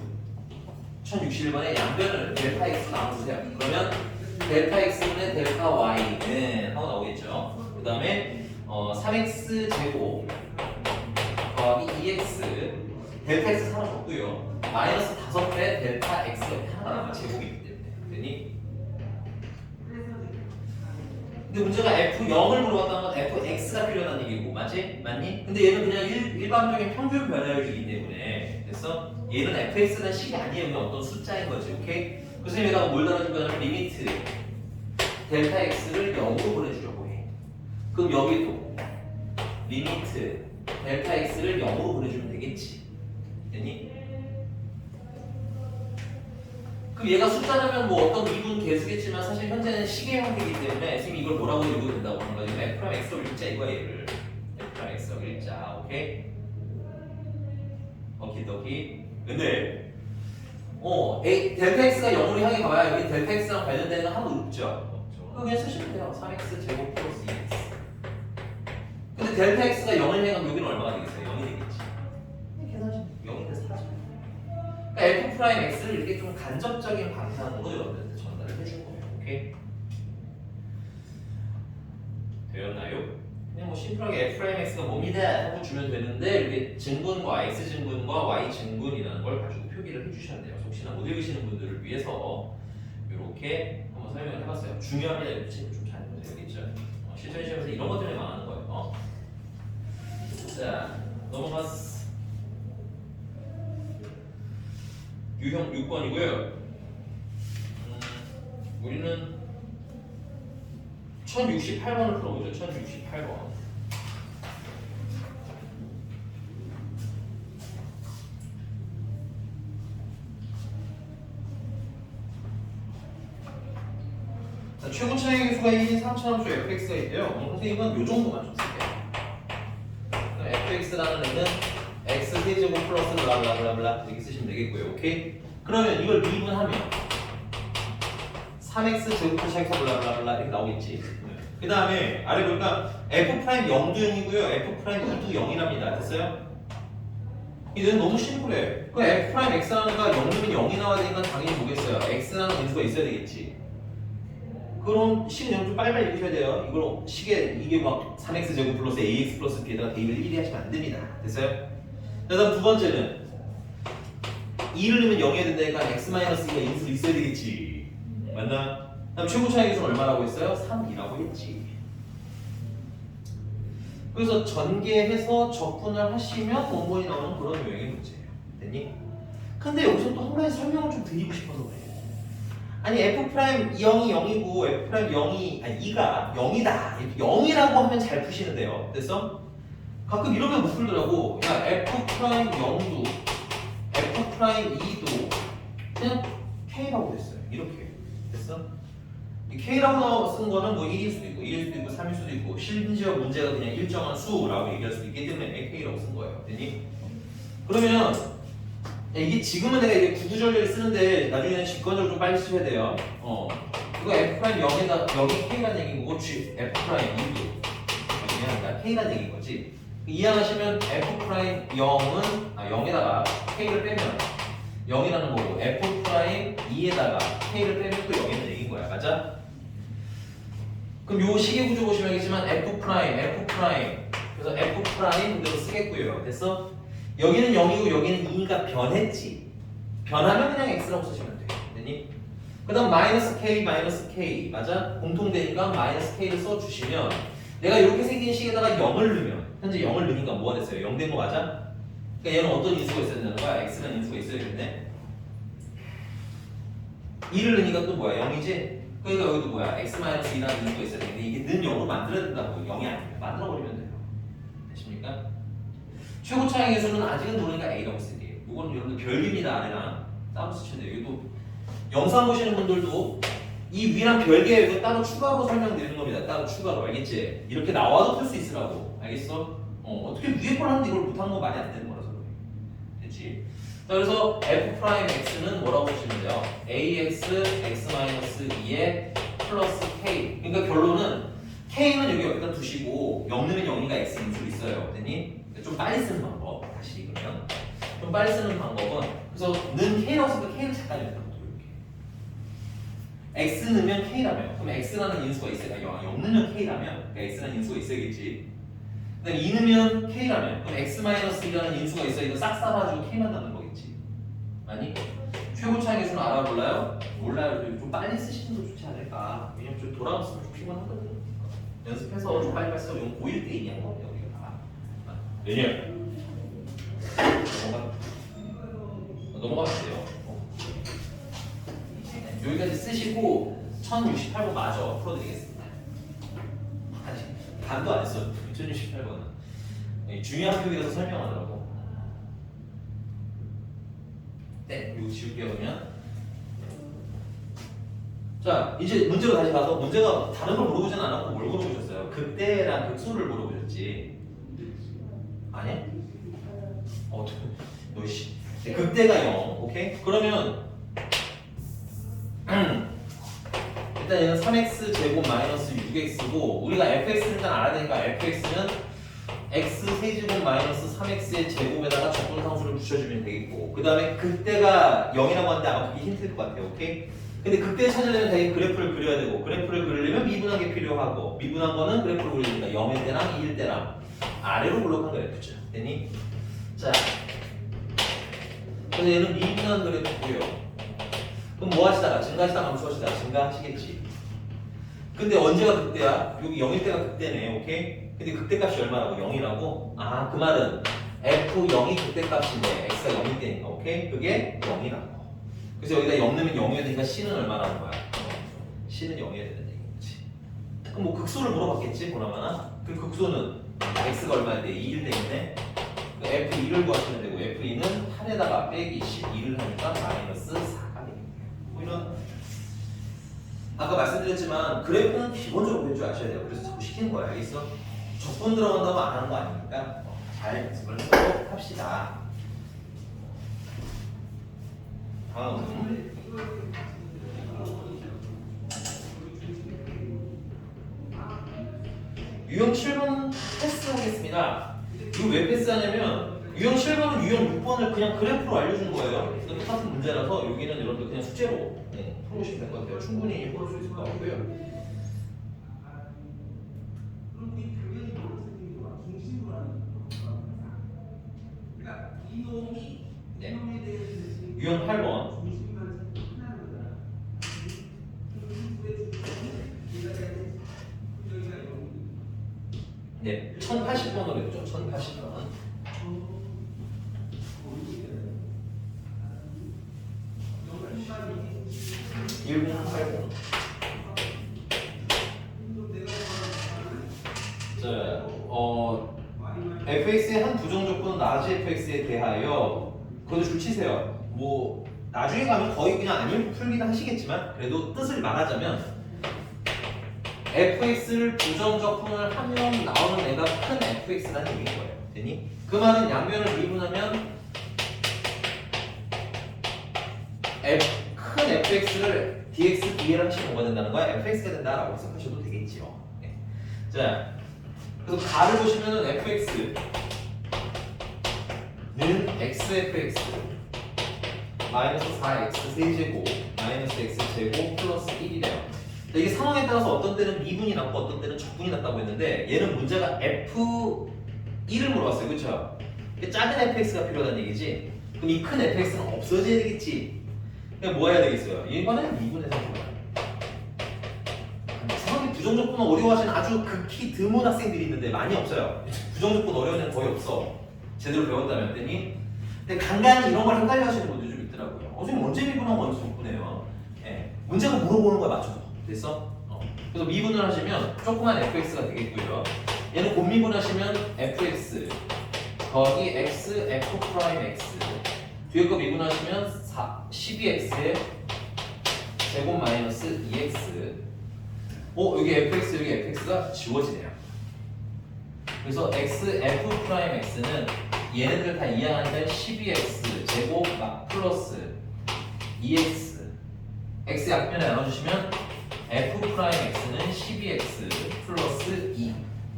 S1: 1061번에 양변을 델타 x로 나눠주세요. 그러면 델타 x분의 델타 y는 하고 나오겠죠. 그 다음에 3x 제곱 더하기 2x 델타 x 사라졌고요. 마이너스 5배 델타 x 하나가 남아 제곱이기 때문에 되니? 근데 문제가 f0을 물어봤다는 건 fx가 필요하다는 얘기고 맞지? 맞니? 근데 얘는 그냥 일반적인 평균 변화율이기 때문에 그래서 얘는 fx는 식이 아니에요. 그냥 어떤 숫자인 거지. 오케이? 그래서 여기다가 뭘 달아줄 거냐면 리미트 델타 x를 0으로 보내주려고 해. 그럼 여기도 리미트 델타 x를 0으로 보내주면 되겠지. 됐니? 그럼 얘가 숫자라면 뭐 어떤 미분 개수겠지만 사실 현재는 식의 형태이기 때문에 선생님이 이걸 뭐라고 읽어도 된다고 하는 거지. f' x로 읽자 이거야 얘를. f' x로 읽자. 오케이? 오키도키. 근데 델타 x가 0으로 향해 가봐야 여기 델타 x랑 관련되는 건 하나도 없죠. 그거 그냥 쓰시면 돼요. 3x 제곱 플러스 2x. 근데 델타 x가 0을 향해 가면 여기는 얼마가 되겠어요? 0이 되겠지. 계산하시면 0이 돼서 사라져요. 그러니까 f 프라임 x를 이렇게 좀 간접적인 방사능으로 여러분들한테 전달을 해준 거예요. 오케이? 되었나요? 그냥 뭐 심플하게 f 프라임 x가 뭡니다 하고 주면 되는데 이렇게 증분과 x 증분과 y 증분이라는 걸 가지고 표기를 해주셔야 돼요. 혹시나 못 읽으시는 분들을 위해서 이렇게 한번 설명을 해봤어요. 중요합니다. 이렇게 좀 잘 보셔야겠죠. 실전 시험에서 이런 것 때문에 망하는 거예요. 자, 넘어갔어. 유형 6번이고요. 우리는 1068번을 풀어보죠. 1068번. 자, 최고 차이 계수가 1인 3차함수 fx가 있대요. 선생님은 이 정도만 좀 쓸게요. fx라는 애는 x 세제곱 플러스 블라블라블라 이렇게 쓰시면 되겠고요. 오케이? 그러면 이걸 미분하면 3x 제곱 플러스 블라블라블라 이렇게 나오겠지. 그 다음에 아래 보니까 f 프라임 0도 0이고요, f 프라임 2도 0이랍니다. 됐어요? 이제는 너무 심플해. 그 f 프라임 x라는 거 0이면 0이 나와야 되니까 당연히 뭐겠어요? x라는 변수가 있어야 되겠지. 그럼 식은 좀 빨리빨리 읽으셔야 돼요. 이걸 식에 이게 막 3x 제곱 플러스 ax 플러스 b에다가 대입을 일일이 하시면 안 됩니다. 됐어요? 그 다음 두 번째는 2를 넣으면 0이 된다니까 x-2가 인수로 있어야 되겠지. 맞나? 그다음 최고 차이 계수는 얼마라고 했어요? 3이라고 했지. 그래서 전개해서 적분을 하시면 원본이 나오는 그런 유형의 문제예요. 됐니? 근데 여기서 또 한 가지 설명을 좀 드리고 싶어서 그래요. 아니 f 프라임 0이 0이고 f 프라임 0이 아니 2가 0이다. 0이라고 하면 잘 푸시는데요. 됐어? 가끔 이러면 못 풀더라고. 야 f 프라임 0도 f 프라임 2도 그냥 k라고 됐어요. 이렇게 됐어? 이 k라고 쓴 거는 뭐 1일 수도 있고 2일 수도 있고 3일 수도 있고 심지어 문제가 그냥 일정한 수라고 얘기할 수도 있기 때문에 k라고 쓴 거예요. 됐니? 그러면 이게 지금은 내가 이게 구구절절 쓰는데 나중에는 직관적으로 좀 빨리 쓰셔야 돼요. 이거 f 프라임 0에다 여기 k라는 얘기인 거고 f 프라임 2도 그냥 k라는 얘기인 거지. 이해하시면 f 프라임 0은 0에다가 k를 빼면 0이라는 거고 f 프라임 2에다가 k를 빼면 또 0이라는 얘기인 거야. 맞아? 그럼 요 식의 구조 보시면 알겠지만 f 프라임 그래서 f 프라임 그대로 쓰겠고요. 됐어? 여기는 0이고 여기는 2가 변했지. 변하면 그냥 x라고 쓰시면 돼요. 됐니? 그 다음 마이너스 k 맞아? 공통되니까 마이너스 k를 써주시면 내가 이렇게 생긴 식에다가 0을 넣으면 현재 0을 넣으니까 뭐가 됐어요? 0 된 거 맞아? 그러니까 얘는 어떤 인수가 있어야 되는 거야? x라는 인수가 있어야겠네. 2를 넣으니까 또 뭐야? 0이지? 그러니까 여기도 뭐야? x-2라는 인수가 있어야 되는데 이게 는 0으로 만들어야 된다고. 0이 아니에요. 만들어버리면 돼요. 되십니까? 최고 차이 계수는 아직은 모르니까 A라고 쓸게요. 이거는 여러분들 별개입니다. 아래랑 따로 쓰셔야 돼요. 이것도 영상 보시는 분들도 이 위랑 별개 이거 따로 추가로 설명드리는 겁니다. 따로 추가로. 알겠지? 이렇게 나와도 풀 수 있으라고. 알겠어? 어떻게 위에 걸 하는데 이걸 못하는 거 말이 안 되는 거라서 그래. 됐지? 자, 그래서 f'x는 뭐라고 보시면 돼요? ax x-2의 플러스 k. 그러니까 결론은 k는 여기 여기다 두시고 0 넣으면 0이니까 x 인수 있어요. 됐니? 좀 빨리 쓰는 방법. 다시 그러면 좀 빨리 쓰는 방법은 그래서 는 k라고 쓰니까 k를 잠깐 이렇게 x 넣으면 k라며. 그럼 x라는 인수가 있어야 0 넣으면 k라며. 그러니까 x라는 인수가 있어야겠지. 그다음에 2 넣으면 k라며. 그럼 x-2라는 인수가 있어야 이거 싹 싸가지고 k만 남는 거겠지. 아니? 최고 차이 계수는 알아볼라요? 몰라요. 좀 빨리 쓰시는 거 좋지 않을까. 왜냐면 좀 돌아왔으면 좀 피곤하거든. 연습해서 좀 빨리 써요. 이건 고1 때 얘기한 거예요. 우리가 다. 왜냐? 넘어가면 돼요. 여기까지 쓰시고 1068번 마저 풀어드리겠습니다. 아직 반도 안 했어. 1068번은 중요한 표기라서 설명하더라고. 네, 이거 지울게요. 그러면 자 이제 문제로 다시 가서 문제가 다른 걸 물어보진 않았고 뭘 물어보셨어요? 극대랑 극소를 물어보셨지. 아니? 너씨 극대가 0. 오케이? 그러면 일단 얘는 3x 제곱 마이너스 6x고 우리가 fx를 일단 알아야 되니까 fx는 x 세제곱 마이너스 3x의 제곱에다가 적분상수를 붙여주면 되겠고 그 다음에 극대가 0이라고 하는데 아마 그게 힌트일 것 같아요. 오케이? 근데 극대를 찾으려면 당연히 그래프를 그려야 되고 그래프를 그리려면 미분한 게 필요하고 미분한 거는 그래프를 그리니까 0일 때랑 2일 때랑 아래로 블록한 그래프죠. 됐니? 자 그래서 얘는 미분한 그래프고요. 그럼 뭐 하시다가 증가하시다가 감소하시다가 증가하시겠지. 근데 언제가 극대야? 여기 0일 때가 극대네. 오케이? 근데 극대값이 얼마라고? 0이라고? 아 그 말은 f0이 극대값인데 x가 0일 때니까 오케이? 그게 0이라고. 그래서 여기다 0 넣으면 0이어야 되니까 c는 얼마라는 거야? c는 0이어야 된다는 얘기지. 그럼 뭐 극소를 물어봤겠지? 보나마나? 그 극소는 x가 얼마인데 2일 때문에 그 f2를 구하시면 되고 f2는 8에다가 빼기 12를 하니까 마이너스 4가 되겠네요. 뭐 이런 아까 말씀드렸지만 그래프는 기본적으로 될 줄 아셔야 돼요. 그래서 자꾸 시키는 거야. 알겠어? 적분 들어간다고 안 하는 거 아니니까 잘 연습을 해서 합시다. 다음 유형 7번 패스하겠습니다. 이거 왜 패스하냐면 유형 7번은 유형 6번을 그냥 그래프로 알려준 거예요. 똑같은 문제라서 여기는 여러분들 그냥 숙제로 풀어보시면 될 것 같아요. 충분히 풀을 수 있을 것 같고요.
S5: 그럼 우리 당연히 모르는 중심으로 하는 거죠. 그러니까 이놈이
S1: 네.
S5: 이놈에 대해서
S1: 유형 8번
S5: 중심만 하는 거잖아.
S1: 네, 1080번으로 했죠. 1080번. 1080. 자, fx의 한 부정 조건은 나머지 fx에 대하여 그것도 줄 치세요. 뭐 나중에 가면 거의 그냥 아니면 풀기는 하시겠지만 그래도 뜻을 말하자면 fx를 부정 적분을 하면 나오는 애가 큰 fx라는 얘기인 거예요. 되니? 그 말은 양면을 미분하면 큰 fx를 dx, d를 하시면 뭐가 된다는 거야? fx가 된다라고 해석하셔도 되겠지요. 네. 자, 그래서 가를 보시면은 fx는 xfx 마이너스 4x 세제곱 마이너스 x제곱 플러스 1이래요. 이게 상황에 따라서 어떤 때는 미분이 남고 어떤 때는 적분이 났다고 했는데 얘는 문제가 f1을 물어봤어요. 그쵸? 작은 fx가 필요하다는 얘기지. 그럼 이 큰 fx는 없어져야 되겠지. 그럼 뭐 해야 되겠어요? 이번에는 2분의 3조야. 정확히 부정조건 어려워하시는 아주 극히 드문 학생들이 있는데 많이 없어요. 부정조건 어려운 애는 거의 없어. 제대로 배웠다면 했더니. 근데 간간히 이런 걸 헷갈려 하시는 분들이 좀 있더라고요. 선생님 언제 미분하고 언제 적분해요? 예. 문제가 물어보는 거에 맞춰서. 됐어? 그래서 미분을 하시면 조그만 fx가 되겠고요. 얘는 곱미분하시면 fx 더하기 x f 프라임 x 뒤에 거 미분하시면 12x의 제곱 마이너스 2x 여기 fx 여기 fx가 지워지네요. 그래서 x f 프라임 x는 얘네들 다 이해하는데 12x 제곱 플러스 2x x 약변에 나눠주시면 f 프라임 x는 12x 플러스 2.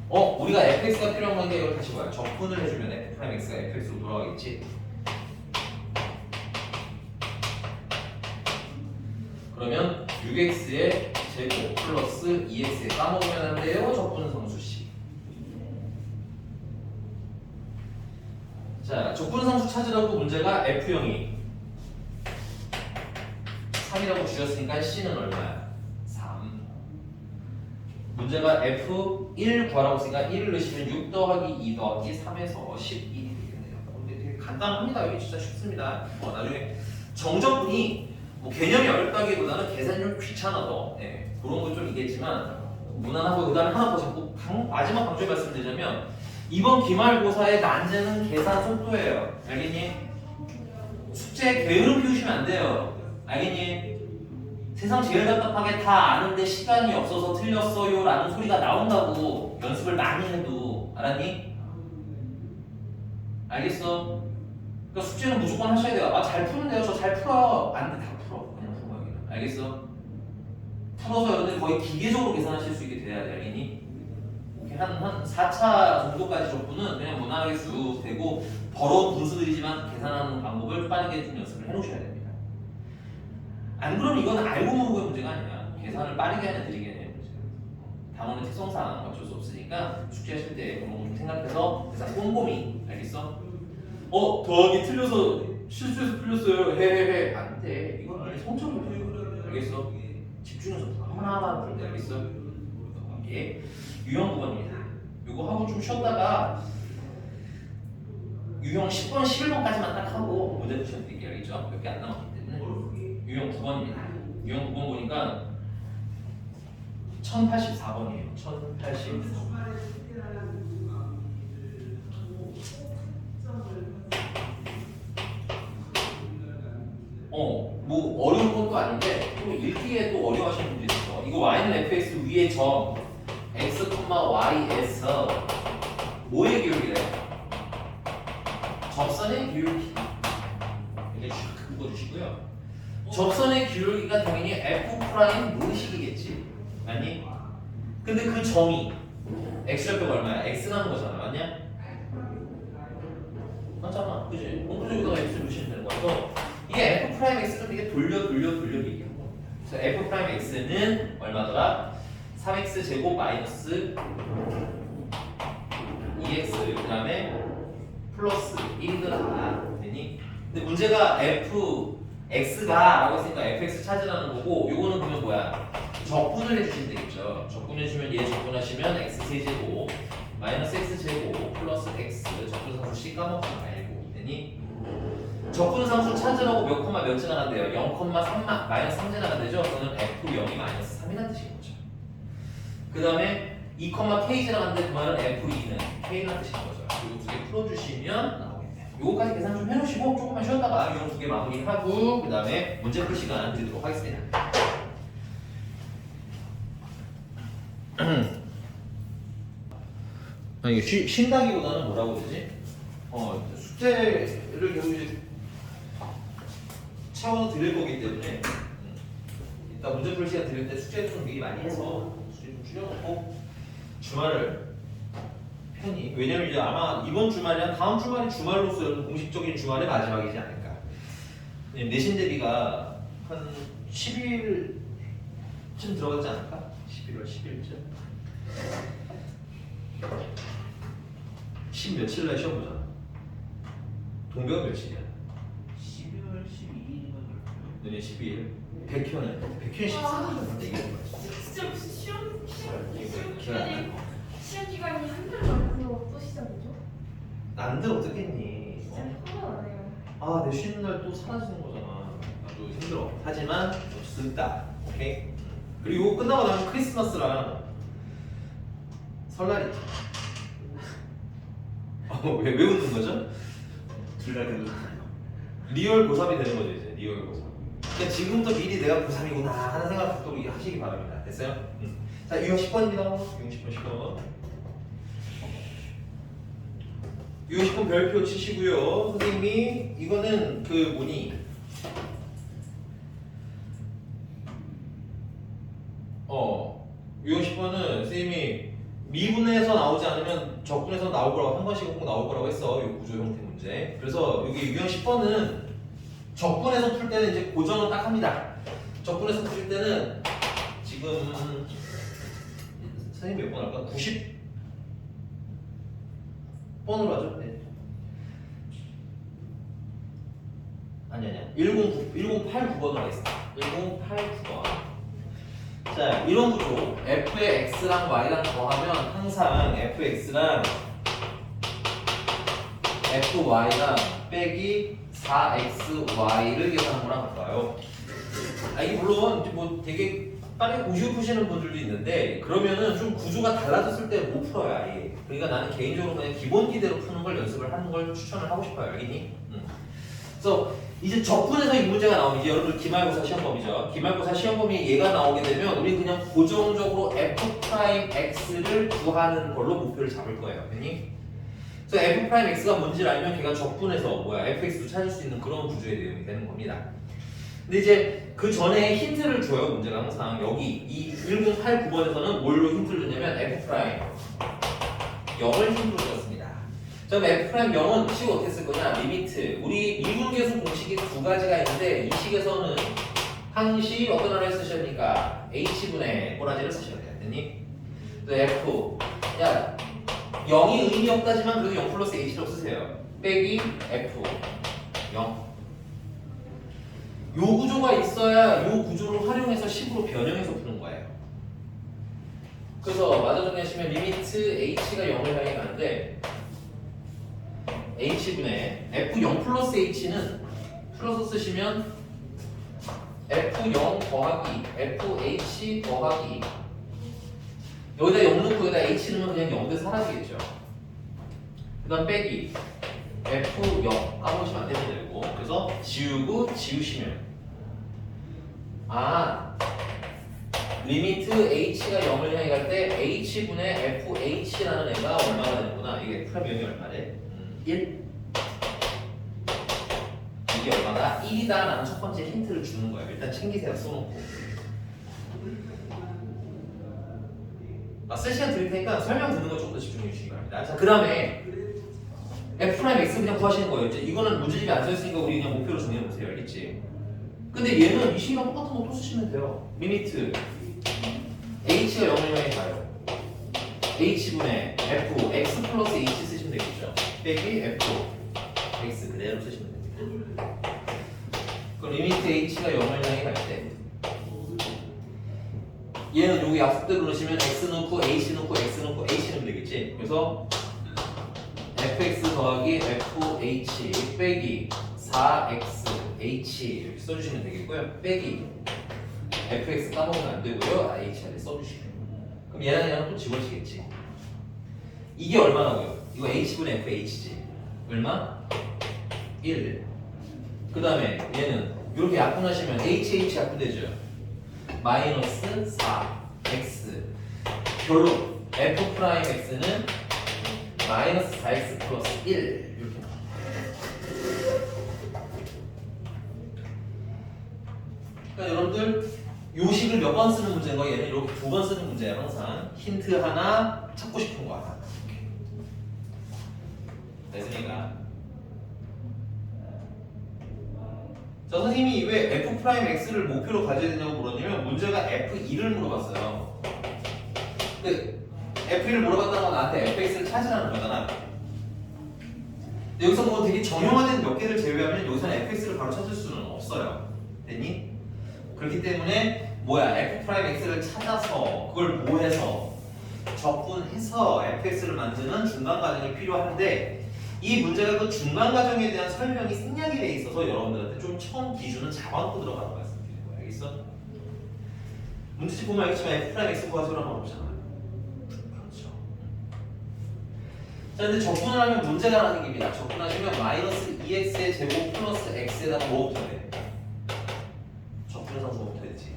S1: 우리가 fx가 필요한 건데 이걸 다시 봐요. 적분을 해주면 f 프라임 x가 fx로 돌아가겠지. 그러면 6x의 제곱 플러스 2x에 까먹으면 안 돼요. 적분 상수식. 자, 적분 상수 찾으라고 문제가 f형이 3이라고 주셨으니까 c는 얼마야? 3. 문제가 f1 구하라고 했으니까 1을 넣으시면 6 더하기 2 더하기 3에서 11이 되겠네요. 근데 되게 간단합니다. 여기 진짜 쉽습니다. 나중에 정적분이 뭐 개념이 어렵다기보다는 계산이 좀 귀찮아서 그런 거 좀 있겠지만 무난하고 그 다음에 하나 더 자꾸 마지막 강조해 말씀드리자면 이번 기말고사의 난제는 계산 속도예요. 알겠니? 숙제에 게으름 피우시면 안 돼요. 알겠니? 세상 제일 답답하게 다 아는데 시간이 없어서 틀렸어요 라는 소리가 나온다고 연습을 많이 해도. 알았니? 알겠어? 그러니까 숙제는 무조건 하셔야 돼요. 잘 푸는데요? 저 잘 풀어요. 안 돼, 다 풀어. 그냥 풀어. 알겠어? 풀어서 여러분들 거의 기계적으로 계산하실 수 있게 돼야 돼. 알겠니? 한 4차 정도까지 적분은 그냥 무난하게 쭉 되고 버러운 분수들이지만 계산하는 방법을 빠르게 좀 연습을 해놓으셔야 됩니다. 안 그러면 이건 알고 모르고의 문제가 아니야. 계산을 빠르게 하냐 느리게 하냐의 문제야. 단원의 특성상 어쩔 수 없으니까 숙제하실 때 그런 거 좀 생각해서 계산 꼼꼼히. 알겠어? 더하기 틀려서 실수해서 풀렸어요. 헤헤헤. 안 돼. 이건 아니 성적이 돼요. 알겠어? 집중해서 하나하나 풀 때. 알겠어? 이게 유형 9번입니다. 이거 하고 좀 쉬었다가 유형 10번, 11번까지만 딱 하고 문제 푸시면 되게 알겠죠? 몇 개 안 남았기 때문에. 유형 9번입니다. 유형 9번 보니까 1084번이에요. 1084번. 뭐 어려운 것도 아닌데 또 읽기에 또 어려워하시는 분들이 있어. 이거 y는 fx 위에 점 x, y에서 뭐의 기울기래? 접선의 기울기. 이렇게 쫙 긋어주시고요. 접선의 기울기가 당연히 f 프라임 무의식이겠지. 맞니? 근데 그 점이 x좌표가 얼마야? x라는 거잖아. 맞냐? 맞잖아. 그지? 원구적에다가 x를 넣으시면 되는 거라서 이게 f 프라임 x를 되게 돌려 얘기하는 겁니다. 그래서 f 프라임 x는 얼마더라? 3x 제곱 마이너스 2x 그 다음에 플러스 1이더라. 되니? 근데 문제가 fx가 라고 했으니까 fx 찾으라는 거고 요거는 그러면 뭐야? 적분을 해주시면 되겠죠. 적분해주면 얘 적분하시면 x 세제곱 마이너스 x제곱 플러스 x 적분상수 c 까먹지 말고. 되니? 적분상수 찾으라고 몇 콤마 몇 지나간대요? 0, 마이너스 3 지나간대죠? 그거는 f0이 마이너스 3이라는 뜻인 거죠. 그 다음에 2,k 지나갔는데 그 말은 F2는 K라는 뜻인 거죠. 이거 두 개 풀어주시면 나오겠네요. 요거까지 계산 좀 해놓으시고 조금만 쉬었다가 이거 두 개 마무리하고 그 다음에 문제 풀 시간 드리도록 하겠습니다. 이게 쉰다기보다는 뭐라고 되지? 숙제를 계속 이제 채워서 드릴 거기 때문에 이따 문제 풀 시간 드릴 때 숙제를 좀 미리 많이 해서 좀 줄여놓고 주말을 편히. 왜냐면 이제 아마 이번 주말이랑 다음 주말이 주말로서 여러분 공식적인 주말의 마지막이지 않을까. 내신 대비가 한 10일쯤 들어가지 않을까? 11월 10일쯤. 10 며칠 날 시험 보잖아. 동배가 며칠이야?
S3: 12월 12일이면
S1: 100분의 11 100현은 14인데 이게 뭐야?
S2: 진짜 무슨 시험
S1: 기간이
S2: 시험 기간이 한 달 남아서 또 시작이죠?
S1: 난들 어떻겠니?
S2: 진짜 화가 나네요.
S1: 아, 내 쉬는 날 또 사라지는 거잖아. 나도 힘들어. 하지만 어쩔 수 있다. 오케이? 그리고 끝나고 나면 크리스마스랑 설날이 있지. 왜 웃는 거죠?
S3: 둘다 되는
S1: 리얼 고3이 되는 거죠, 이제. 리얼 고3. 그러니까 지금부터 미리 내가 고3이구나 하는 생각 갖고 하시기 바랍니다. 됐어요? 자, 유형 10번입니다. 유형 10번, 10번. 유형 10번 별표 치시고요. 선생님이 이거는 그 뭐니? 유형 10번은 선생님이 미분에서 나오지 않으면 적분에서 나올 거라고 한 번씩 꼭 나올 거라고 했어. 이 구조 형태 문제. 그래서 여기 유형 10번은 적분에서 풀 때는 이제 고정을 딱 합니다. 적분에서 풀 때는 지금 선생님 몇 번 할까? 90번으로 하죠. 네. 아니야. 1089번으로 하겠습니다. 1089번. 자, 이런 구조 f의 x랑 y랑 더하면 항상 fx랑 fy랑 빼기 4xy를 계산한 거랑 같아요. 이게 물론 뭐 되게 빠르게 고시고 푸시는 분들도 있는데 그러면은 좀 구조가 달라졌을 때 못 풀어요, 아예. 그러니까 나는 개인적으로 그냥 기본기대로 푸는 걸 연습을 하는 걸 추천을 하고 싶어요, 알겠니? 그래서 이제 적분에서 이 문제가 나오면 이제 여러분들 기말고사 시험범위죠. 기말고사 시험범위 얘가 나오게 되면 우리 그냥 고정적으로 f'x를 구하는 걸로 목표를 잡을 거예요. 알겠니? 그래서 f'x가 뭔지를 알면 걔가 적분에서 fx도 찾을 수 있는 그런 구조의 내용이 되는 겁니다. 근데 이제 그 전에 힌트를 줘요. 문제가 항상 여기 이 1089번에서는 뭘로 힌트를 줬냐면 f' 0을 힌트로 줬습니다. 자, 그럼 f'0은 식 어떻게 쓸 거냐? 리미트. 우리 미분계수 공식이 두 가지가 있는데 이 식에서는 항시 어떤 하나를 쓰셔야 됩니까? h분의 꼬라지를 쓰셔야 돼요. 됐니? 또 f. 야, 0이 의미 없다지만 그래도 0 플러스 h라고 쓰세요. 빼기 f 0. 요 구조가 있어야 요 구조를 활용해서 식으로 변형해서 푸는 거예요. 그래서 맞아 정리하시면 리미트 h가 0을 향해 가는데 h분의 f0 플러스 h는 풀어서 쓰시면 f0 더하기 fh 더하기 여기다 0 넣고 여기다 h 넣으면 그냥 0대 사라지겠죠. 그 다음 빼기 f0 까먹으시면 안 되는 되고 그래서 지우고 지우시면 리미트 h가 0을 향해 갈 때 h분의 fh라는 애가 얼마가 되는구나. 이게 f'이 얼마래? 1. 이게 얼마다? 1이다 라는 첫 번째 힌트를 주는 거예요. 일단 챙기세요. 써놓고 쓸 시간 드릴 테니까 설명 듣는 거 조금 더 집중해 주시기 바랍니다. 자, 그 다음에 f'x 그냥 구하시는 거예요. 이제 이거는 문제집에 안 써있으니까 우리 그냥 목표로 정리해 보세요. 알겠지? 근데 얘는 이 식이랑 똑같은 거 또 쓰시면 돼요. 리미트 h가 0을 향해 가요. h분의 f x 플러스 h 쓰시면 되겠죠. 빼기 f x 그대로 쓰시면 됩니다. 그럼 리미트 h가 0을 향해 갈 때 얘는 여기 약속대로 넣으시면 x 넣고 h 넣고 x 넣고 h 넣으면 되겠지. 그래서 fx 더하기 fh 빼기 4xh 이렇게 써주시면 되겠고요. 빼기 fx 까먹으면 안 되고요. h 안에 써주시면. 그럼 얘랑 얘랑 또 집어지겠지. 이게 얼마나고요? 이거 h분의 fh지. 얼마? 1. 그 다음에 얘는 이렇게 약분하시면 hh 약분되죠. 마이너스 4x. 결론 f'x는 마이너스 4x 플러스 1 이렇게 나옵니다. 그러니까 여러분들 요식을 몇 번 쓰는 문제인가? 얘는 이렇게 2번 쓰는 문제야. 항상 힌트 하나 찾고 싶은 거 하나. 됐으니까. 자, 선생님이 왜 f'x를 목표로 가져야 되냐고 물었냐면 문제가 f2를 물어봤어요. 근데 f1을 물어봤다는 건 나한테 fx를 찾으라는 거잖아. 근데 여기서 뭐 되게 정형화된 몇 개를 제외하면 여기서는 fx를 바로 찾을 수는 없어요. 됐니? 그렇기 때문에 뭐야 f 프라임 x를 찾아서 그걸 모해서 적분해서 fx를 만드는 중간 과정이 필요한데 이 문제가 그 중간 과정에 대한 설명이 생략이 돼 있어서 여러분들한테 좀 처음 기준은 잡아놓고 들어가는 말씀드리는 거야. 알겠어? 문제집 보면 알겠지만 f 프라임 x 구하세요 하면 어렵잖아. 그렇죠. 자, 근데 적분을 하면 문제가 하나 생깁니다. 적분하시면 마이너스 2x의 제곱 플러스 x에다가 뭐 붙어야 돼? 적분의 상수가 붙어야 되지.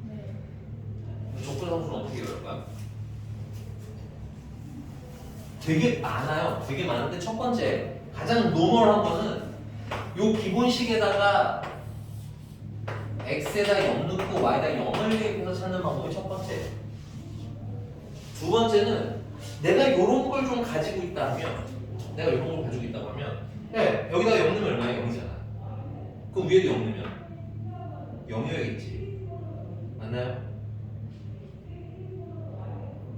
S2: 네.
S1: 적분의 상수는 어떻게 그럴까? 되게 많아요. 되게 많은데 첫 번째 가장 노멀한 거는 요 기본식에다가 x에다 0 넣고 y에다 0을 대입해서 찾는 방법이 첫 번째. 두 번째는 내가 요런 걸 좀 가지고 있다 하면 내가 이런 걸 가지고 있다고 하면 네, 여기다가 0 넣으면 얼마야? 0이잖아. 그럼 위에도 0 넣으면 0이어야겠지. 맞나요?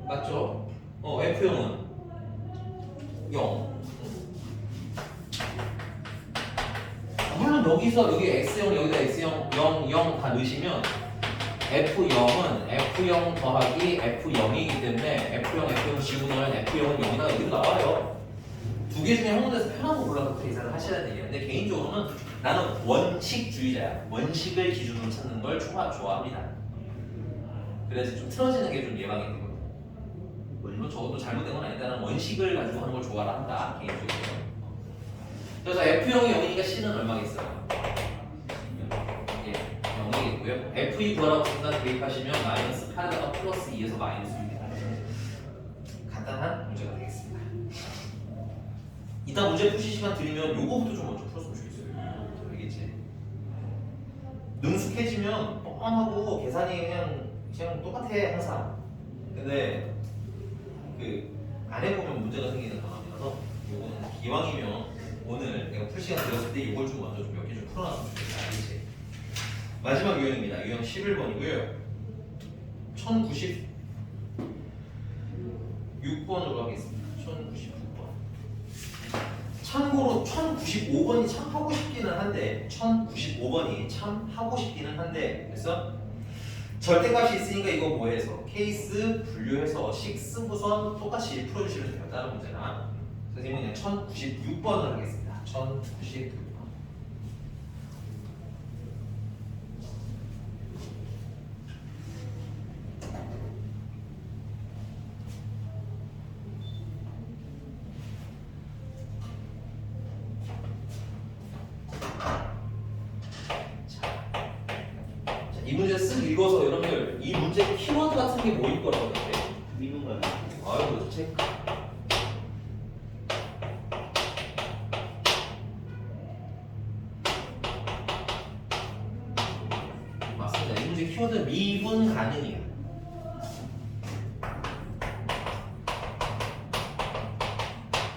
S1: 맞죠? F형은 0. 물론 여기서 여기 X형 여기다 X형 0, 0 다 넣으시면 F0은 F0 더하기 F0이기 때문에 F0, F0 지우고 넣으면 F0은 0이다 여기로 나와요. 두 개 중에 한 군데서 편한 거 골라서 계산을 하셔야 돼요. 근데 개인적으로는 나는 원식주의자야. 원식을 기준으로 찾는 걸 좋아합니다. 그래서 좀 틀어지는 게 좀 예방이 되거든요. 물론 저것도 잘못된 건 아니다. 나는 원식을 가지고 하는 걸 좋아한다. 개인적으로. 그래서 F형이 0이니까 C는 얼마겠어요? 예, 0이겠고요. F2 구하라고 순간 대입하시면 마이너스 8에다가 플러스 2에서 마이너스 6이다. 간단한 문제가 되겠습니다. 이따 문제 푸실 시간 드리면 요거부터 좀 먼저 풀었으면 좋겠어요. 알겠지? 능숙해지면 뻔하고 계산이 그냥 똑같아 항상. 근데 안 해보면 문제가 생기는 상황이라서 요거는 기왕이면 오늘 내가 풀 시간 드렸을 때 이걸 좀 먼저 몇 개 좀 풀어놨으면 좋겠다. 알겠지? 마지막 유형입니다. 유형 11번이고요. 1096번으로 하겠습니다. 1096번. 참고로 1095번이 참 하고 싶기는 한데 1095번이 참 하고 싶기는 한데 그래서 절대값이 있으니까 이거 뭐해서 케이스 분류해서 식 쓰고선 똑같이 풀어주시면 돼요. 다른 문제나 선생님은 그냥 1096번을 하겠습니다. 1096번. 이 문제 쓱 읽어서 여러분들 이 문제 키워드 같은 게 뭐일 거라고 생각해요?
S3: 미분가능.
S1: 아유 도대체 맞습니다. 이 문제 키워드 미분 가능이에요.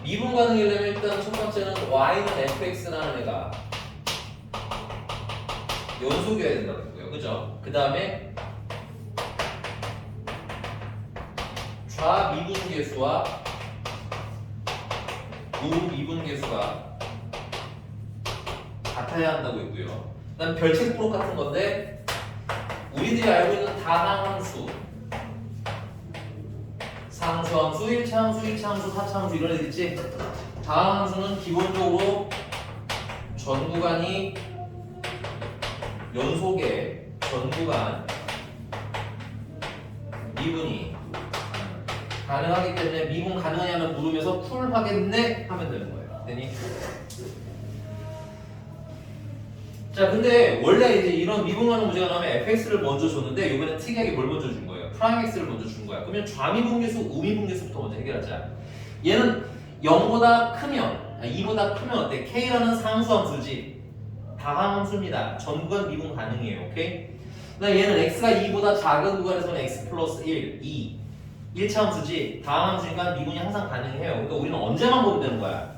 S1: 미분 가능이려면 일단 첫 번째는 y는 fx라는 애가 연속이어야 된다고 했고요. 그죠? 그 다음에 좌미분계수와 우미분계수가 같아야 한다고 했고요. 그 다음 별책 부록 같은 건데 우리들이 알고 있는 다항함수 상수함수, 1차함수, 2차함수, 4차함수 이런 애들 있지? 다항함수는 기본적으로 전구간이 연속의 전구간 미분이 가능하기 때문에 미분 가능하냐면 물으면서 쿨 하겠네 하면 되는 거예요. 되니? 자, 근데 원래 이제 이런 미분 가능 문제가 나오면 fx를 먼저 줬는데 이번에 특이하게 뭘 먼저 준 거예요? 프라임 x를 먼저 준 거야. 그러면 좌미분계수, 우미분계수부터 먼저 해결하자. 얘는 0보다 크면, 2보다 크면 어때? k라는 상수함수지. 다항함수입니다. 전구간 미분 가능해요. 오케이? 그다음 얘는 x가 2보다 작은 구간에서는 x 플러스 1, 2 1차 함수지. 다항함수니까 미분이 항상 가능해요. 그러니까 우리는 언제만 보면 되는 거야?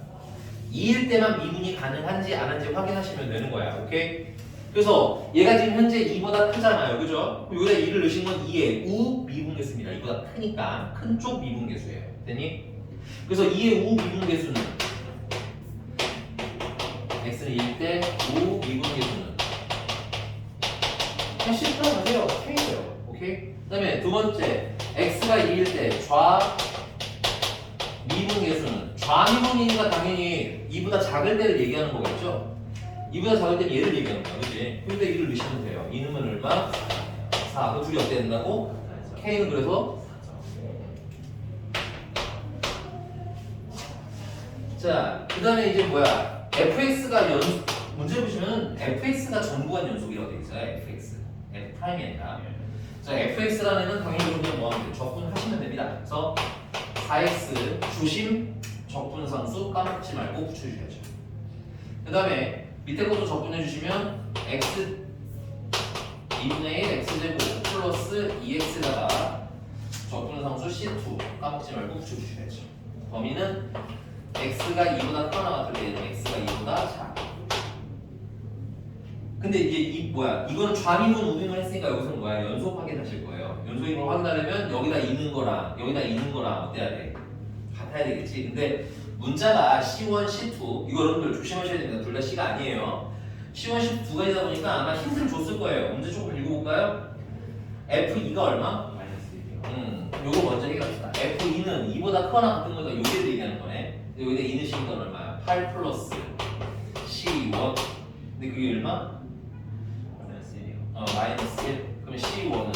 S1: 2일 때만 미분이 가능한지 안 한지 확인하시면 되는 거야. 오케이? 그래서 얘가 지금 현재 2보다 크잖아요. 그죠? 여기다 2를 넣으신 건 2의 우 미분계수입니다. 2보다 크니까 큰 쪽 미분계수예요. 되니? 그래서 2의 우 미분계수는 x는 1대 5 미분계수는 다음에 두 번째 x가 2일 때 좌 미분 계수는 좌미분이니까 당연히 2보다 작을 때를 얘기하는 거겠죠? 2보다 작을 때는 얘를 얘기하는 거야, 그치? 근데 2를 넣으시면 돼요. 2는 얼마? 4. 그 둘이 어떻게 된다고? k는 그래서 자, 그 다음에 이제 뭐야? fx가 문제 보시면 fx가 전부한 연속이라고 되어 있어요. fx. f 프라임이 아니라. 자, fx라는 애는 당연히 그냥 뭐 하면 돼요? 적분하시면 됩니다. 그래서 4x 주심 적분상수 까먹지 말고 붙여주셔야죠. 그 다음에 밑에 것도 적분해 주시면 x 2분의 1 x제곱 플러스 2x다가 적분상수 c2 까먹지 말고 붙여주셔야죠. 범위는 x가 2보다 크거나 같을 때는 x가 2보다 작아. 근데 이제 이거는 좌미분 우미분 했으니까 여기서는 뭐야? 연속 확인하실 거예요. 연속인 걸 확인하려면 여기다 있는 거랑 여기다 있는 거랑 어때야 돼? 같아야 되겠지. 근데 문자가 C1, C2 이거 여러분들 조심하셔야 됩니다. 둘 다 C가 아니에요. C1, C2 두 가지다 보니까 아마 힌트를 줬을 거예요. 문제 조금 읽어볼까요? F2가 얼마? 요거 먼저 해결합시다. F2는 2보다 크거나 같은 거니까 요게 얘기하는 거네. 여기다 2 넣으시는 건 얼마야? 8 플러스 C1 근데 그게 얼마? 마이너스 1 그러면 C1은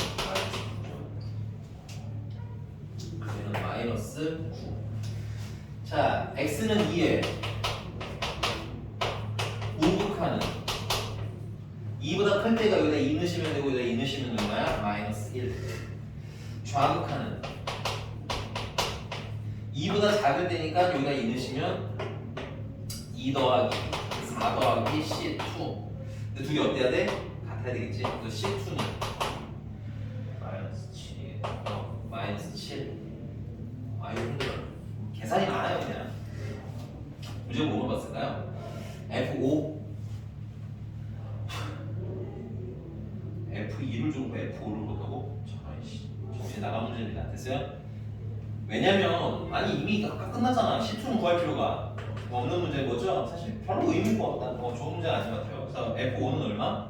S1: 얘는 마이너스 9 자, X는 2에 우극하는 2보다 클 때가 여기다 2 넣으시면 되고 여기다 2 넣으시면 얼마야? 마이너스 1 좌극하는 2보다 작을 때니까 여기다 2 넣으시면 2 더하기 4 더하기 C2 근데 두 개 어때야 돼? 같아야 되겠지? 그래서 C2는 마이너스 7 마이너스 7 이거 힘들어 계산이 많아요 그냥 문제 뭐 물어봤을까요? F5 F2를 주고 F5를 못하고 정신 나간 문제입니다. 됐어요? 왜냐면 아니 이미 아까 끝났잖아. C2는 구할 필요가 없는 문제인 거죠? 사실 별로 의미가 없다. 좋은 문제가 아닌 것 같아요. 그래서 F5는 얼마?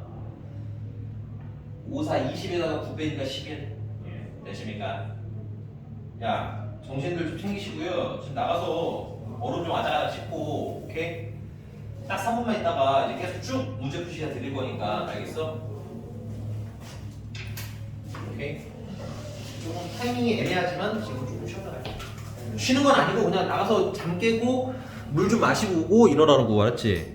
S1: 5, 4, 20에다가 9 빼니까 11 되십니까? 야 정신들 좀 챙기시고요. 지금 나가서 얼음 좀 아자아자 씻고 오케이? 딱 3분만 있다가 이제 계속 쭉 문제 푸시가 드릴 거니까 알겠어? 오케이? 조금 타이밍이 애매하지만 지금 조금 쉬었다 갈게요. 쉬는 건 아니고 그냥 나가서 잠 깨고 물 좀 마시고 오고 이러라는 거 알았지?